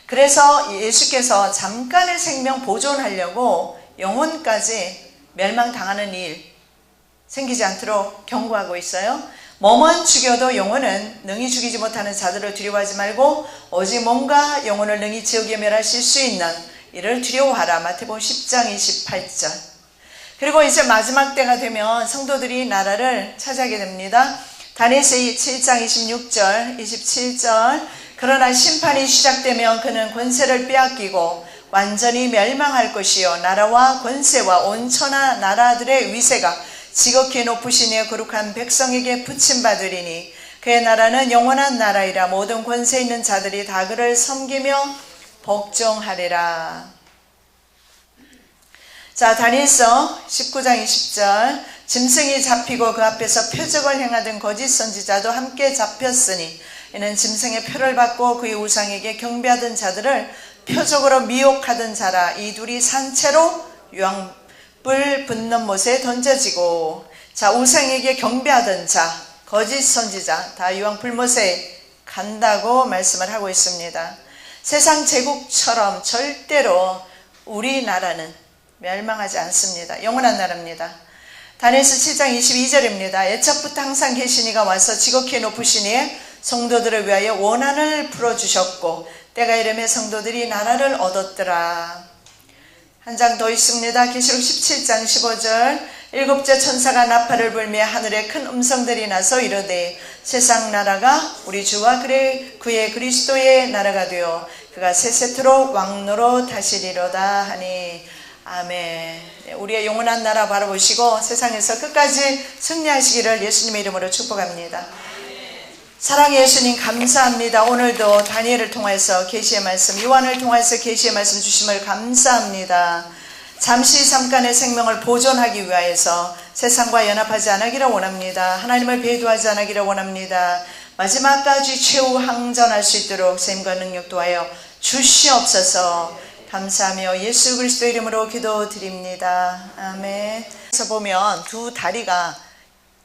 그래서 예수께서 잠깐의 생명 보존하려고 영혼까지 멸망당하는 일 생기지 않도록 경고하고 있어요. 몸은 죽여도 영혼은 능히 죽이지 못하는 자들을 두려워하지 말고 오직 몸과 영혼을 능히 지옥에 멸하실 수 있는 이를 두려워하라. 마태복음 10장 28절. 그리고 이제 마지막 때가 되면 성도들이 나라를 차지하게 됩니다. 다니엘서 7장 26절 27절. 그러나 심판이 시작되면 그는 권세를 빼앗기고 완전히 멸망할 것이요 나라와 권세와 온 천하 나라들의 위세가 지극히 높으신 이의 거룩한 백성에게 붙임받으리니 그의 나라는 영원한 나라이라. 모든 권세 있는 자들이 다 그를 섬기며 복종하리라. 자, 다니엘서 19장 20절. 짐승이 잡히고 그 앞에서 표적을 행하던 거짓 선지자도 함께 잡혔으니 이는 짐승의 표를 받고 그의 우상에게 경배하던 자들을 표적으로 미혹하던 자라. 이 둘이 산채로 유황불 붙는 못에 던져지고. 자, 우상에게 경배하던 자, 거짓 선지자 다 유황불못에 간다고 말씀을 하고 있습니다. 세상 제국처럼 절대로 우리나라는 멸망하지 않습니다. 영원한 나라입니다. 다니엘서 7장 22절입니다. 예적부터 항상 계신 이가 와서 지극히 높으신 이의 성도들을 위하여 원한을 풀어주셨고 때가 이르매 성도들이 나라를 얻었더라. 한 장 더 있습니다. 계시록 17장 15절. 일곱째 천사가 나팔을 불며 하늘에 큰 음성들이 나서 이르되 세상 나라가 우리 주와 그의 그리스도의 나라가 되어 그가 세세토록 왕노로 다시리로다 하니. 아멘. 우리의 영원한 나라 바라보시고 세상에서 끝까지 승리하시기를 예수님의 이름으로 축복합니다. 사랑의 예수님 감사합니다. 오늘도 다니엘을 통해서 계시의 말씀, 요한을 통해서 계시의 말씀 주심을 감사합니다. 잠시 잠깐의 생명을 보존하기 위하여서 세상과 연합하지 않기를 원합니다. 하나님을 배도하지 않기를 원합니다. 마지막까지 최후 항전할 수 있도록 셈과 능력 도하여 주시옵소서. 감사하며 예수 그리스도 이름으로 기도드립니다. 아멘. 그래서 보면 두 다리가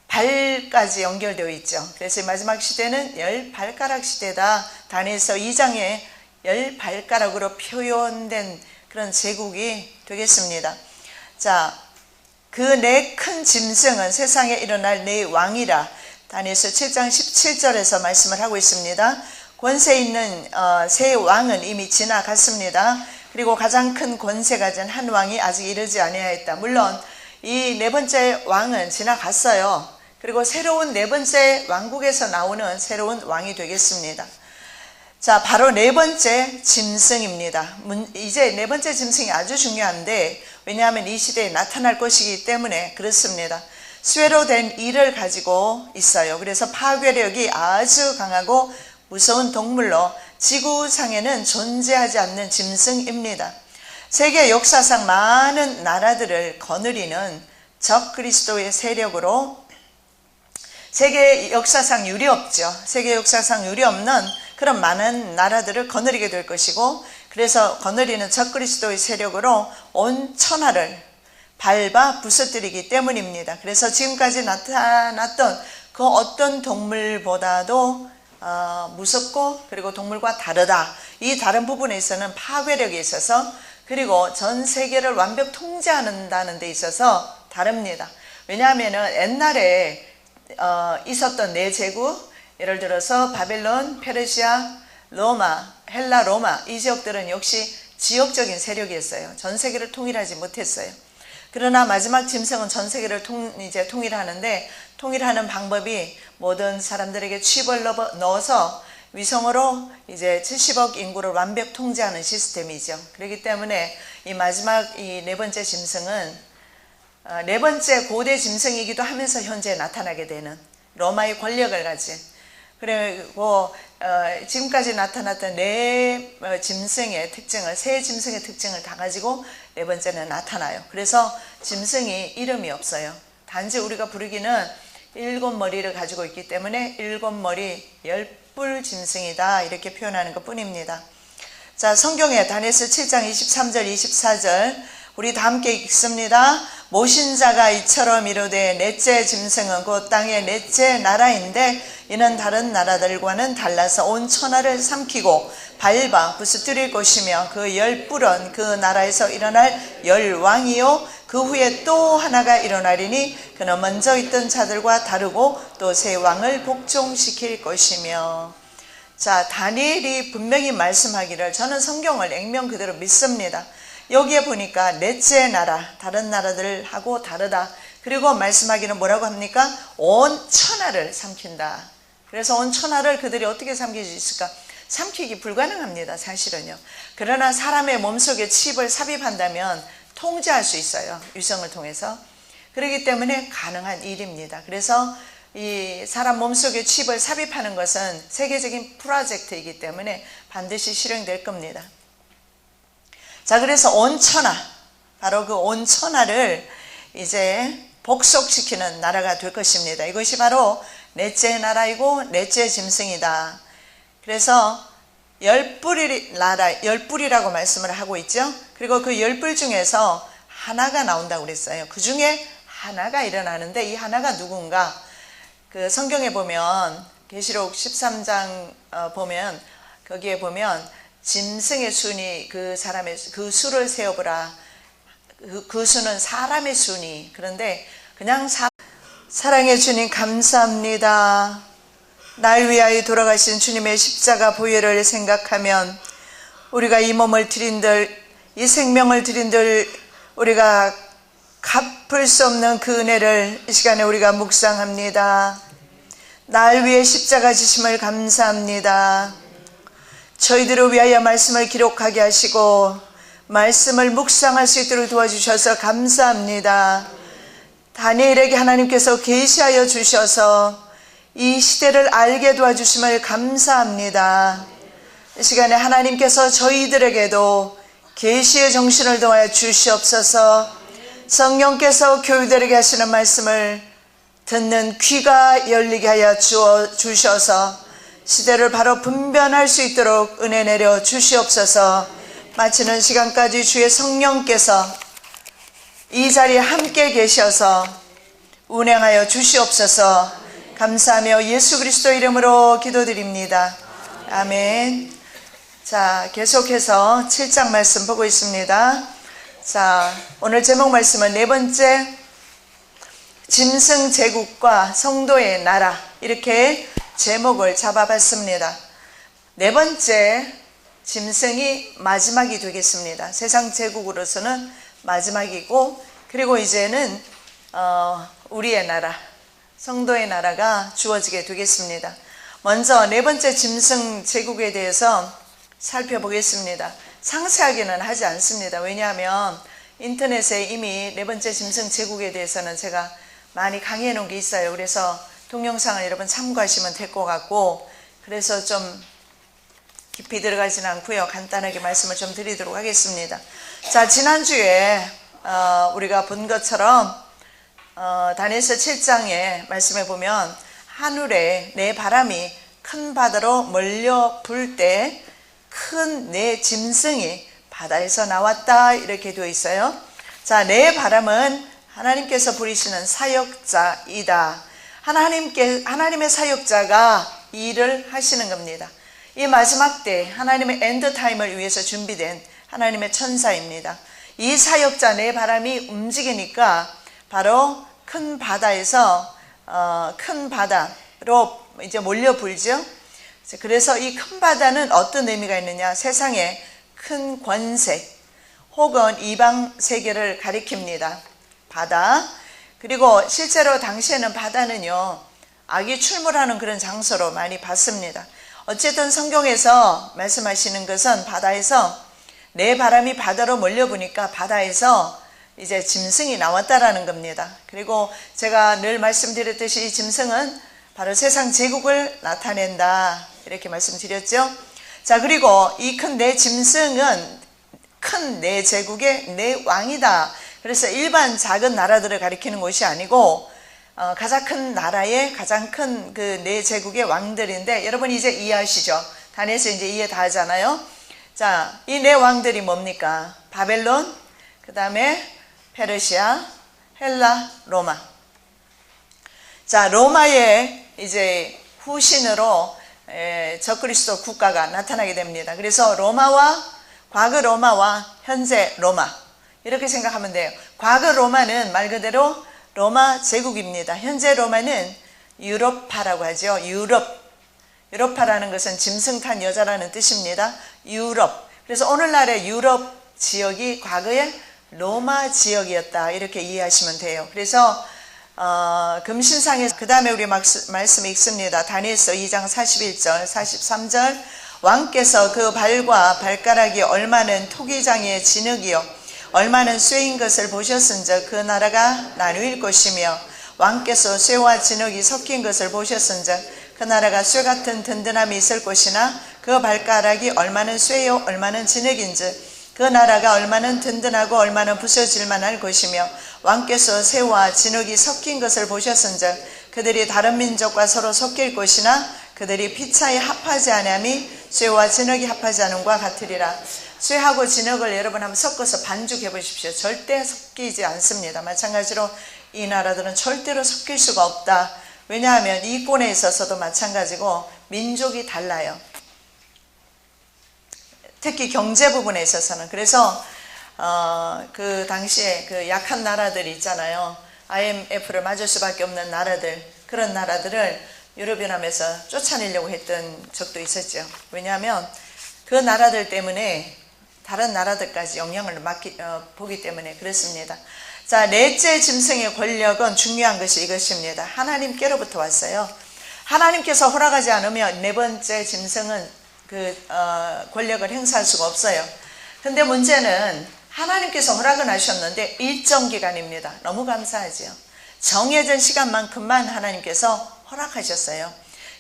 발까지 연결되어 있죠. 그래서 마지막 시대는 10발가락 시대다. 다니엘서 2장에 10발가락으로 표현된 그런 제국이 되겠습니다. 자, 그 네 큰 짐승은 세상에 일어날 네 왕이라. 다니엘서 7장 17절에서 말씀을 하고 있습니다. 권세 있는 세 왕은 이미 지나갔습니다. 그리고 가장 큰 권세 가진 한 왕이 아직 이르지 아니하였다. 물론 이 네 번째 왕은 지나갔어요. 그리고 새로운 네 번째 왕국에서 나오는 새로운 왕이 되겠습니다. 자, 바로 네 번째 짐승입니다. 이제 네 번째 짐승이 아주 중요한데, 왜냐하면 이 시대에 나타날 것이기 때문에 그렇습니다. 쇠로 된 이를 가지고 있어요. 그래서 파괴력이 아주 강하고 무서운 동물로 지구상에는 존재하지 않는 짐승입니다. 세계 역사상 많은 나라들을 거느리는 적 그리스도의 세력으로 세계 역사상 유례 없죠. 세계 역사상 유례 없는 그런 많은 나라들을 거느리게 될 것이고, 그래서 거느리는 적 그리스도의 세력으로 온 천하를 밟아 부서뜨리기 때문입니다. 그래서 지금까지 나타났던 그 어떤 동물보다도 무섭고, 그리고 동물과 다르다. 이 다른 부분에 있어서는 파괴력이 있어서, 그리고 전 세계를 완벽 통제한다는 데 있어서 다릅니다. 왜냐하면 옛날에 있었던 네 제국, 예를 들어서 바벨론, 페르시아, 로마, 헬라, 로마, 이 지역들은 역시 지역적인 세력이었어요. 전 세계를 통일하지 못했어요. 그러나 마지막 짐승은 전 세계를 통일하는데, 통일하는 방법이 모든 사람들에게 칩을 넣어서 위성으로 이제 70억 인구를 완벽 통제하는 시스템이죠. 그렇기 때문에 이 마지막 이 네 번째 짐승은 네 번째 고대 짐승이기도 하면서 현재 나타나게 되는 로마의 권력을 가진, 그리고 지금까지 나타났던 네 짐승의 특징을, 세 짐승의 특징을 다 가지고 네 번째는 나타나요. 그래서 짐승이 이름이 없어요. 단지 우리가 부르기는 7머리를 가지고 있기 때문에 7머리 10뿔 짐승이다, 이렇게 표현하는 것 뿐입니다. 자, 성경에 다니엘서 7장 23절 24절 우리 다 함께 읽습니다. 모신 자가 이처럼 이르되 넷째 짐승은 곧 땅의 넷째 나라인데 이는 다른 나라들과는 달라서 온 천하를 삼키고 밟아 부스뜨릴 것이며 그 열 뿔은 그 나라에서 일어날 열 왕이요 그 후에 또 하나가 일어나리니 그는 먼저 있던 자들과 다르고 또 새 왕을 복종시킬 것이며. 자, 다니엘이 분명히 말씀하기를 저는 성경을 액면 그대로 믿습니다. 여기에 보니까 넷째 나라, 다른 나라들하고 다르다. 그리고 말씀하기는 뭐라고 합니까? 온 천하를 삼킨다. 그래서 온 천하를 그들이 어떻게 삼킬 수 있을까? 삼키기 불가능합니다, 사실은요. 그러나 사람의 몸속에 칩을 삽입한다면 통제할 수 있어요, 위성을 통해서. 그렇기 때문에 가능한 일입니다. 그래서 이 사람 몸속에 칩을 삽입하는 것은 세계적인 프로젝트이기 때문에 반드시 실행될 겁니다. 자, 그래서 온 천하, 바로 그 온 천하를 이제 복속시키는 나라가 될 것입니다. 이것이 바로 넷째 나라이고 넷째 짐승이다. 그래서 열뿔이 나라, 열뿔이라고 말씀을 하고 있죠. 그리고 그 열뿔 중에서 하나가 나온다고 그랬어요. 그 중에 하나가 일어나는데 이 하나가 누군가? 그 성경에 보면 계시록 13장 보면 거기에 보면 짐승의 순이 그 사람의 그 수를 세어보라. 그 수는 사람의 순이. 그런데 그냥 사랑의 주님 감사합니다. 날 위하여 돌아가신 주님의 십자가 보혈을 생각하면 우리가 이 몸을 드린들 이 생명을 드린들 우리가 갚을 수 없는 그 은혜를 이 시간에 우리가 묵상합니다. 날 위해 십자가 지심을 감사합니다. 저희들을 위하여 말씀을 기록하게 하시고 말씀을 묵상할 수 있도록 도와주셔서 감사합니다. 다니엘에게 하나님께서 계시하여 주셔서 이 시대를 알게 도와주심을 감사합니다. 이 시간에 하나님께서 저희들에게도 계시의 정신을 더하여 주시옵소서. 성령께서 교회들에게 하시는 말씀을 듣는 귀가 열리게 하여 주셔서 시대를 바로 분별할 수 있도록 은혜 내려 주시옵소서. 마치는 시간까지 주의 성령께서 이 자리에 함께 계셔서 운행하여 주시옵소서. 감사하며 예수 그리스도 이름으로 기도드립니다. 아멘. 자, 계속해서 7장 말씀 보고 있습니다. 자, 오늘 제목 말씀은 네 번째 짐승 제국과 성도의 나라, 이렇게 제목을 잡아봤습니다. 네 번째 짐승이 마지막이 되겠습니다. 세상 제국으로서는 마지막이고, 그리고 이제는 우리의 나라, 성도의 나라가 주어지게 되겠습니다. 먼저 네 번째 짐승 제국에 대해서 살펴보겠습니다. 상세하게는 하지 않습니다. 왜냐하면 인터넷에 이미 네 번째 짐승 제국에 대해서는 제가 많이 강의해 놓은 게 있어요. 그래서 동영상을 여러분 참고하시면 될 것 같고, 그래서 좀 깊이 들어가지는 않고요. 간단하게 말씀을 좀 드리도록 하겠습니다. 자, 지난주에 우리가 본 것처럼 다니엘서 7장에 말씀해 보면 하늘에 내 바람이 큰 바다로 몰려 불 때 큰 내 짐승이 바다에서 나왔다, 이렇게 되어 있어요. 자, 내 바람은 하나님께서 부리시는 사역자이다. 하나님의 사역자가 일을 하시는 겁니다. 이 마지막 때 하나님의 엔드타임을 위해서 준비된 하나님의 천사입니다. 이 사역자 내 바람이 움직이니까 바로 큰 바다에서 큰 바다로 이제 몰려 불죠. 그래서 이 큰 바다는 어떤 의미가 있느냐? 세상에 큰 권세 혹은 이방 세계를 가리킵니다. 바다. 그리고 실제로 당시에는 바다는요, 악이 출몰하는 그런 장소로 많이 봤습니다. 어쨌든 성경에서 말씀하시는 것은 바다에서 내 바람이 바다로 몰려보니까 바다에서 이제 짐승이 나왔다라는 겁니다. 그리고 제가 늘 말씀드렸듯이 이 짐승은 바로 세상 제국을 나타낸다, 이렇게 말씀드렸죠. 자, 그리고 이 큰 내 짐승은 큰 내 제국의 내 왕이다. 그래서 일반 작은 나라들을 가리키는 것이 아니고 가장 큰 나라의 가장 큰 그 내 제국의 왕들인데, 여러분 이제 이해하시죠? 다니엘서 이제 이해 다 하잖아요. 자, 이 내 왕들이 뭡니까? 바벨론, 그 다음에 페르시아, 헬라, 로마. 자, 로마의 이제 후신으로 적그리스도 국가가 나타나게 됩니다. 그래서 과거 로마와 현재 로마, 이렇게 생각하면 돼요. 과거 로마는 말 그대로 로마 제국입니다. 현재 로마는 유로파라고 하죠. 유로파라는 것은 짐승 탄 여자라는 뜻입니다. 유럽. 그래서 오늘날의 유럽 지역이 과거에 로마 지역이었다, 이렇게 이해하시면 돼요. 그래서 금신상에서 그 다음에 우리 말씀이 있습니다. 다니엘서 2장 41절 43절 왕께서 그 발과 발가락이 얼마는 토기장의 진흙이요 얼마는 쇠인 것을 보셨은즉 그 나라가 나누일 것이며 왕께서 쇠와 진흙이 섞인 것을 보셨은즉 그 나라가 쇠 같은 든든함이 있을 것이나 그 발가락이 얼마는 쇠요 얼마는 진흙인즉 그 나라가 얼마는 든든하고 얼마는 부서질만 할 것이며 왕께서 쇠와 진흙이 섞인 것을 보셨은즉 그들이 다른 민족과 서로 섞일 것이나 그들이 피차에 합하지 아니함이 쇠와 진흙이 합하지 않음과 같으리라. 쇠하고 진흙을 여러분 한번 섞어서 반죽해 보십시오. 절대 섞이지 않습니다. 마찬가지로 이 나라들은 절대로 섞일 수가 없다. 왜냐하면 이권에 있어서도 마찬가지고 민족이 달라요. 특히 경제 부분에 있어서는. 그래서 그 당시에 그 약한 나라들이 있잖아요. IMF를 맞을 수밖에 없는 나라들, 그런 나라들을 유럽연합에서 쫓아내려고 했던 적도 있었죠. 왜냐하면 그 나라들 때문에 다른 나라들까지 영향을 보기 때문에 그렇습니다. 자, 넷째 짐승의 권력은 중요한 것이 이것입니다. 하나님께로부터 왔어요. 하나님께서 허락하지 않으면 네 번째 짐승은 권력을 행사할 수가 없어요. 근데 문제는 하나님께서 허락은 하셨는데 일정 기간입니다. 너무 감사하지요. 정해진 시간만큼만 하나님께서 허락하셨어요.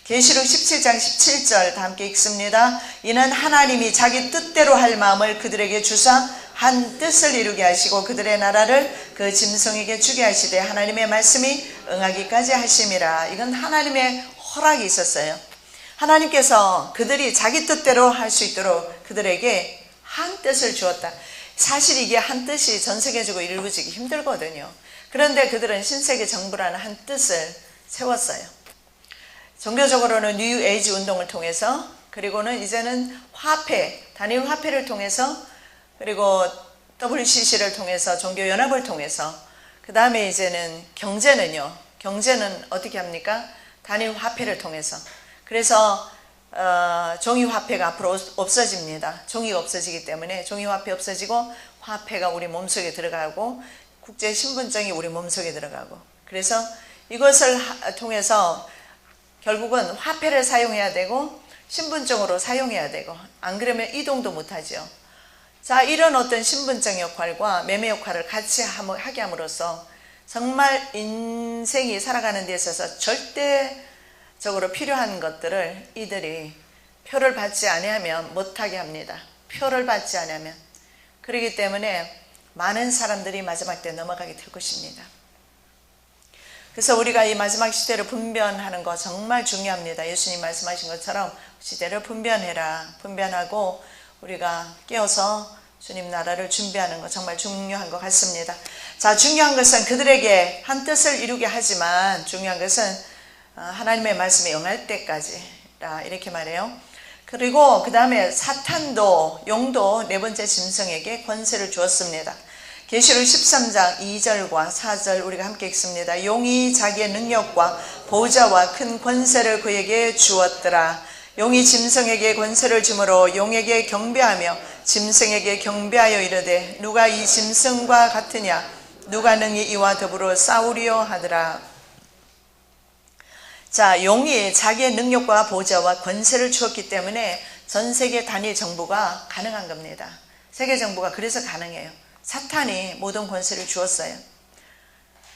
계시록 17장 17절 다 함께 읽습니다. 이는 하나님이 자기 뜻대로 할 마음을 그들에게 주사 한 뜻을 이루게 하시고 그들의 나라를 그 짐승에게 주게 하시되 하나님의 말씀이 응하기까지 하심이라. 이건 하나님의 허락이 있었어요. 하나님께서 그들이 자기 뜻대로 할 수 있도록 그들에게 한 뜻을 주었다. 사실 이게 한 뜻이 전 세계적으로 이루어지기 힘들거든요. 그런데 그들은 신세계 정부라는 한 뜻을 세웠어요. 종교적으로는 뉴 에이지 운동을 통해서, 그리고는 이제는 화폐, 단일 화폐를 통해서, 그리고 WCC를 통해서, 종교연합을 통해서, 그 다음에 이제는 경제는요. 경제는 어떻게 합니까? 단일 화폐를 통해서. 그래서 종이화폐가 앞으로 없어집니다. 종이가 없어지기 때문에 종이화폐 없어지고 화폐가 우리 몸속에 들어가고 국제신분증이 우리 몸속에 들어가고, 그래서 이것을 통해서 결국은 화폐를 사용해야 되고 신분증으로 사용해야 되고, 안 그러면 이동도 못하죠. 자, 이런 어떤 신분증 역할과 매매 역할을 같이 하게 함으로써 정말 인생이 살아가는 데 있어서 절대적으로 필요한 것들을 이들이 표를 받지 아니하면 못하게 합니다. 표를 받지 아니하면. 그렇기 때문에 많은 사람들이 마지막 때 넘어가게 될 것입니다. 그래서 우리가 이 마지막 시대를 분별하는 거 정말 중요합니다. 예수님 말씀하신 것처럼 시대를 분별해라. 분별하고 우리가 깨어서 주님 나라를 준비하는 거 정말 중요한 것 같습니다. 자, 중요한 것은 그들에게 한 뜻을 이루게 하지만 중요한 것은 하나님의 말씀에 응할 때까지라, 이렇게 말해요. 그리고 그 다음에 사탄도, 용도 네 번째 짐승에게 권세를 주었습니다. 계시록 13장 2절과 4절 우리가 함께 읽습니다. 용이 자기의 능력과 보좌와 큰 권세를 그에게 주었더라. 용이 짐승에게 권세를 주므로 용에게 경배하며 짐승에게 경배하여 이르되 누가 이 짐승과 같으냐, 누가 능히 이와 더불어 싸우리요 하더라. 자, 용이 자기의 능력과 보좌와 권세를 주었기 때문에 전 세계 단일 정부가 가능한 겁니다. 세계 정부가 그래서 가능해요. 사탄이 모든 권세를 주었어요.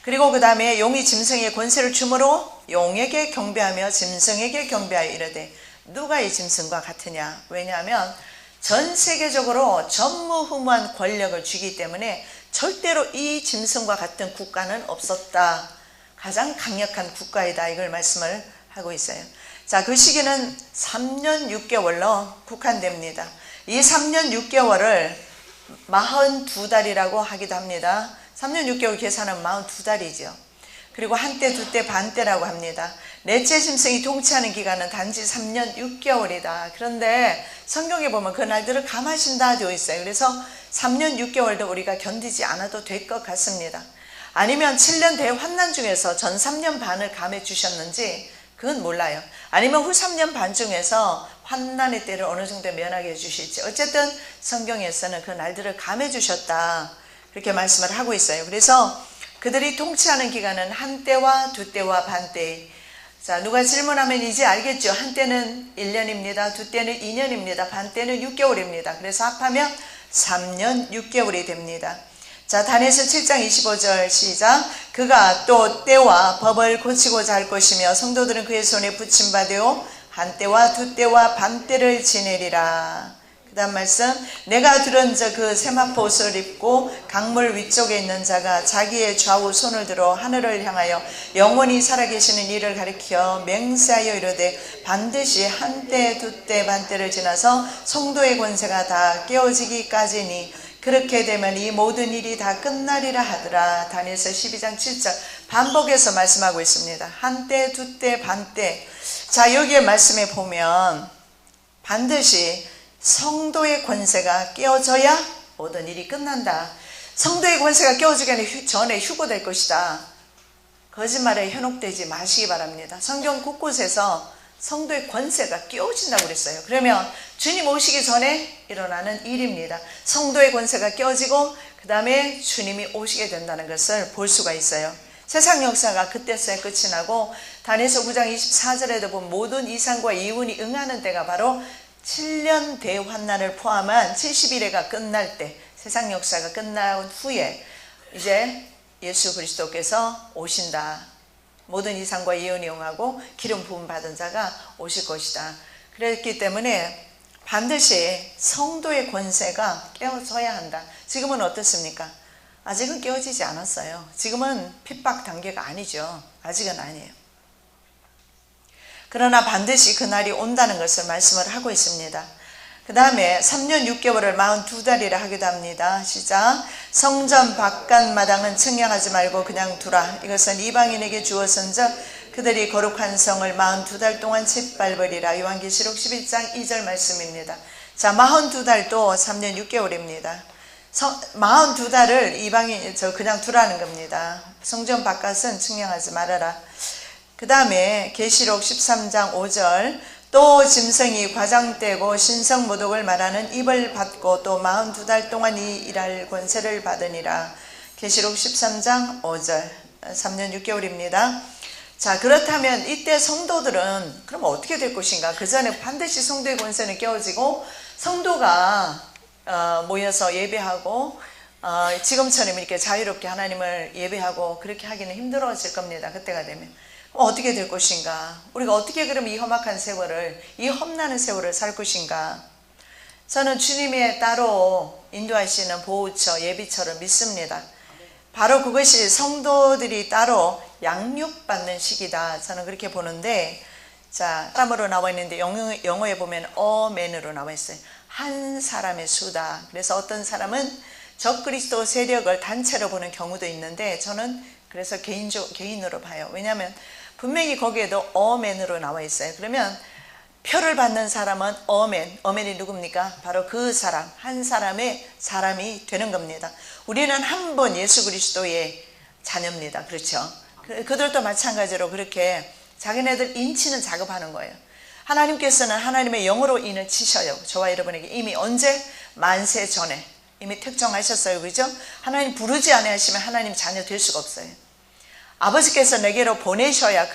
그리고 그 다음에 용이 짐승의 권세를 주므로 용에게 경배하며 짐승에게 경배하여 이르되 누가 이 짐승과 같으냐. 왜냐하면 전 세계적으로 전무후무한 권력을 쥐기 때문에 절대로 이 짐승과 같은 국가는 없었다. 가장 강력한 국가이다. 이걸 말씀을 하고 있어요. 자, 그 시기는 3년 6개월로 국한됩니다. 이 3년 6개월을 42달이라고 하기도 합니다. 3년 6개월 계산은 42달이죠. 그리고 한때, 두때, 반때라고 합니다. 넷째 짐승이 통치하는 기간은 단지 3년 6개월이다. 그런데 성경에 보면 그 날들을 감하신다 되어 있어요. 그래서 3년 6개월도 우리가 견디지 않아도 될 것 같습니다. 아니면 7년 대환난 중에서 전 3년 반을 감해 주셨는지 그건 몰라요. 아니면 후 3년 반 중에서 환난의 때를 어느 정도 면하게 해주실지. 어쨌든 성경에서는 그 날들을 감해 주셨다, 그렇게 말씀을 하고 있어요. 그래서 그들이 통치하는 기간은 한때와 두때와 반때. 자, 누가 질문하면 이제 알겠죠. 한때는 1년입니다. 두때는 2년입니다. 반때는 6개월입니다. 그래서 합하면 3년 6개월이 됩니다. 자, 다니엘서 7장 25절 시작. 그가 또 때와 법을 고치고자 할 것이며 성도들은 그의 손에 붙임받으오 한때와 두때와 반때를 지내리라. 그 다음 말씀. 내가 들은 자 그 세마포 옷을 입고 강물 위쪽에 있는 자가 자기의 좌우 손을 들어 하늘을 향하여 영원히 살아계시는 이를 가리켜 맹세하여 이르되 반드시 한때 두때 반때를 지나서 성도의 권세가 다 깨어지기까지니 그렇게 되면 이 모든 일이 다 끝나리라 하더라. 다니엘서 12장 7절 반복해서 말씀하고 있습니다. 한때, 두때, 반때. 자, 여기에 말씀에 보면 반드시 성도의 권세가 깨어져야 모든 일이 끝난다. 성도의 권세가 깨어지기 전에 휴거될 것이다. 거짓말에 현혹되지 마시기 바랍니다. 성경 곳곳에서 성도의 권세가 깨어진다고 그랬어요. 그러면 주님 오시기 전에 일어나는 일입니다. 성도의 권세가 깨어지고 그 다음에 주님이 오시게 된다는 것을 볼 수가 있어요. 세상 역사가 그때서야 끝이 나고 다니엘서 9장 24절에도 보면 모든 이상과 이윤이 응하는 때가 바로 7년 대환난을 포함한 70일회가 끝날 때, 세상 역사가 끝난 후에 이제 예수 그리스도께서 오신다. 모든 이상과 이윤이 응하고 기름 부음 받은 자가 오실 것이다. 그랬기 때문에 반드시 성도의 권세가 깨어져야 한다. 지금은 어떻습니까? 아직은 깨어지지 않았어요. 지금은 핍박 단계가 아니죠. 아직은 아니에요. 그러나 반드시 그날이 온다는 것을 말씀을 하고 있습니다. 그 다음에 3년 6개월을 42달이라 하기도 합니다. 시작. 성전 바깥마당은 측량하지 말고 그냥 두라. 이것은 이방인에게 주어선즉 그들이 거룩한 성을 42달 동안 짓밟으리라. 요한계시록 11장 2절 말씀입니다. 자, 42달도 3년 6개월입니다. 42달을 이방인 그냥 두라는 겁니다. 성전 바깥은 측량하지 말아라. 그 다음에 계시록 13장 5절 또 짐승이 과장되고 신성모독을 말하는 입을 받고 또 42달 동안 이 일할 권세를 받으니라. 계시록 13장 5절 3년 6개월입니다. 자, 그렇다면 이때 성도들은 그럼 어떻게 될 것인가? 그 전에 반드시 성도의 권세는 깨어지고 성도가 모여서 예배하고 지금처럼 이렇게 자유롭게 하나님을 예배하고 그렇게 하기는 힘들어질 겁니다. 그때가 되면. 어떻게 될 것인가? 우리가 어떻게 그럼 이 험악한 세월을, 이 험나는 세월을 살 것인가? 저는 주님의 따로 인도하시는 보호처, 예비처를 믿습니다. 바로 그것이 성도들이 따로 양육받는 시기다. 저는 그렇게 보는데, 자, 사람으로 나와 있는데 영어에 보면 a man으로 나와 있어요. 한 사람의 수다. 그래서 어떤 사람은 적그리스도 세력을 단체로 보는 경우도 있는데 저는 그래서 개인으로 봐요. 왜냐하면 분명히 거기에도 어맨으로 나와 있어요. 그러면 표를 받는 사람은 어맨이 누굽니까? 바로 그 사람, 한 사람의 사람이 되는 겁니다. 우리는 한 번 예수 그리스도의 자녀입니다. 그렇죠? 그들도 마찬가지로 그렇게 자기네들 인치는 작업하는 거예요. 하나님께서는 하나님의 영으로 인을 치셔요. 저와 여러분에게 이미 언제? 만세 전에 이미 특정하셨어요. 그죠? 하나님 부르지 아니하시면 하나님 자녀 될 수가 없어요. 아버지께서 내게로 보내셔야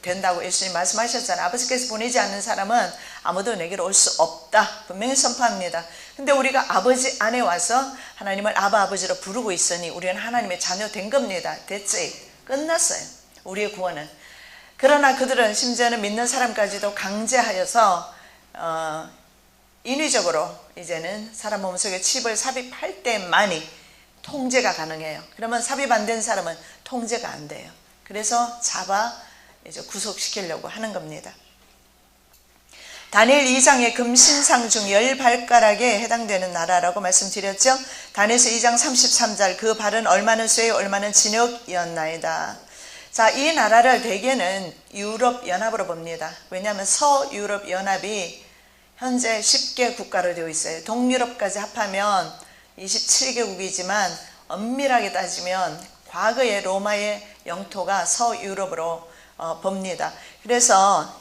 된다고 예수님 말씀하셨잖아요. 아버지께서 보내지 않는 사람은 아무도 내게로 올 수 없다. 분명히 선포합니다. 근데 우리가 아버지 안에 와서 하나님을 아버지로 부르고 있으니 우리는 하나님의 자녀 된 겁니다. 됐지? 끝났어요. 우리의 구원은. 그러나 그들은 심지어는 믿는 사람까지도 강제하여서 인위적으로 이제는 사람 몸속에 칩을 삽입할 때만이 통제가 가능해요. 그러면 삽입 안 된 사람은 통제가 안 돼요. 그래서 잡아 이제 구속시키려고 하는 겁니다. 다니엘 2장의 금신상 중 10발가락에 해당되는 나라라고 말씀드렸죠. 다니엘서 2장 33절 그 발은 얼마는 쇠 얼마는 진흙이었나이다. 자, 이 나라를 대개는 유럽 연합으로 봅니다. 왜냐하면 서유럽 연합이 현재 10개 국가로 되어 있어요. 동유럽까지 합하면 27개국이지만 엄밀하게 따지면 과거의 로마의 영토가 서유럽으로 봅니다. 그래서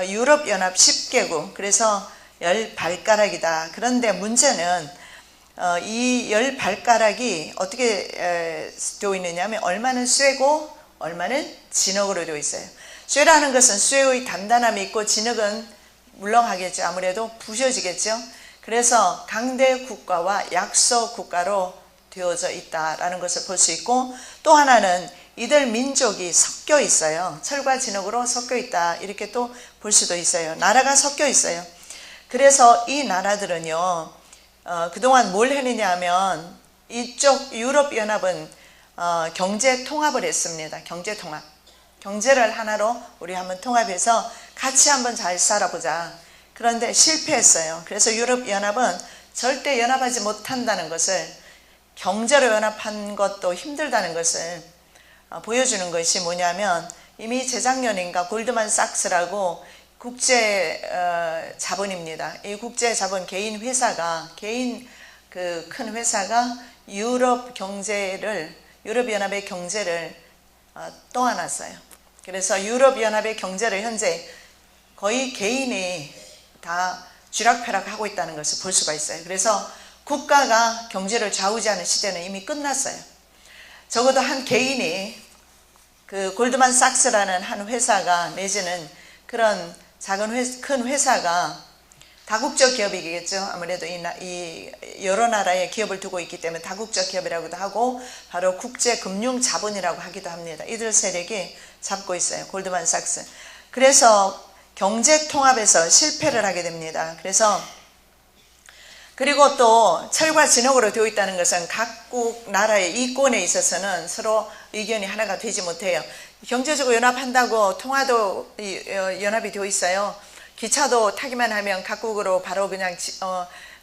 유럽연합 10개국, 그래서 10발가락이다. 그런데 문제는 이 10발가락이 어떻게 되어 있느냐 하면 얼마는 쇠고 얼마는 진흙으로 되어 있어요. 쇠라는 것은 쇠의 단단함이 있고 진흙은 물렁하겠죠. 아무래도 부셔지겠죠. 그래서 강대 국가와 약소 국가로 되어져 있다라는 것을 볼 수 있고, 또 하나는 이들 민족이 섞여 있어요. 철과 진흙으로 섞여 있다, 이렇게 또 볼 수도 있어요. 나라가 섞여 있어요. 그래서 이 나라들은요, 그동안 뭘 했느냐 하면 이쪽 유럽연합은 경제 통합을 했습니다. 경제 통합. 경제를 하나로 우리 한번 통합해서 같이 한번 잘 살아보자. 그런데 실패했어요. 그래서 유럽연합은 절대 연합하지 못한다는 것을, 경제로 연합한 것도 힘들다는 것을 보여주는 것이 뭐냐면, 이미 재작년인가 골드만삭스라고 국제 자본입니다. 이 국제 자본 개인 회사가, 개인 그 큰 회사가 유럽 경제를, 유럽연합의 경제를 떠안았어요. 그래서 유럽연합의 경제를 현재 거의 개인이 다 쥐락펴락하고 있다는 것을 볼 수가 있어요. 그래서 국가가 경제를 좌우지하는 시대는 이미 끝났어요. 적어도 한 개인이, 그 골드만삭스라는 한 회사가, 내지는 그런 큰 회사가, 다국적 기업이겠죠. 아무래도 이 여러 나라의 기업을 두고 있기 때문에 다국적 기업이라고도 하고, 바로 국제금융자본이라고 하기도 합니다. 이들 세력이 잡고 있어요. 골드만삭스. 그래서 경제통합에서 실패를 하게 됩니다. 그리고 또 철과 진흙으로 되어 있다는 것은 각국 나라의 이권에 있어서는 서로 의견이 하나가 되지 못해요. 경제적으로 연합한다고 통화도 연합이 되어 있어요. 기차도 타기만 하면 각국으로 바로 그냥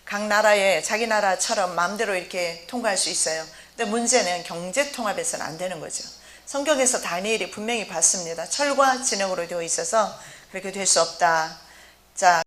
각 나라의 자기 나라처럼 마음대로 이렇게 통과할 수 있어요. 근데 문제는 경제 통합에서는 안 되는 거죠. 성경에서 다니엘이 분명히 봤습니다. 철과 진흙으로 되어 있어서 그렇게 될 수 없다. 자,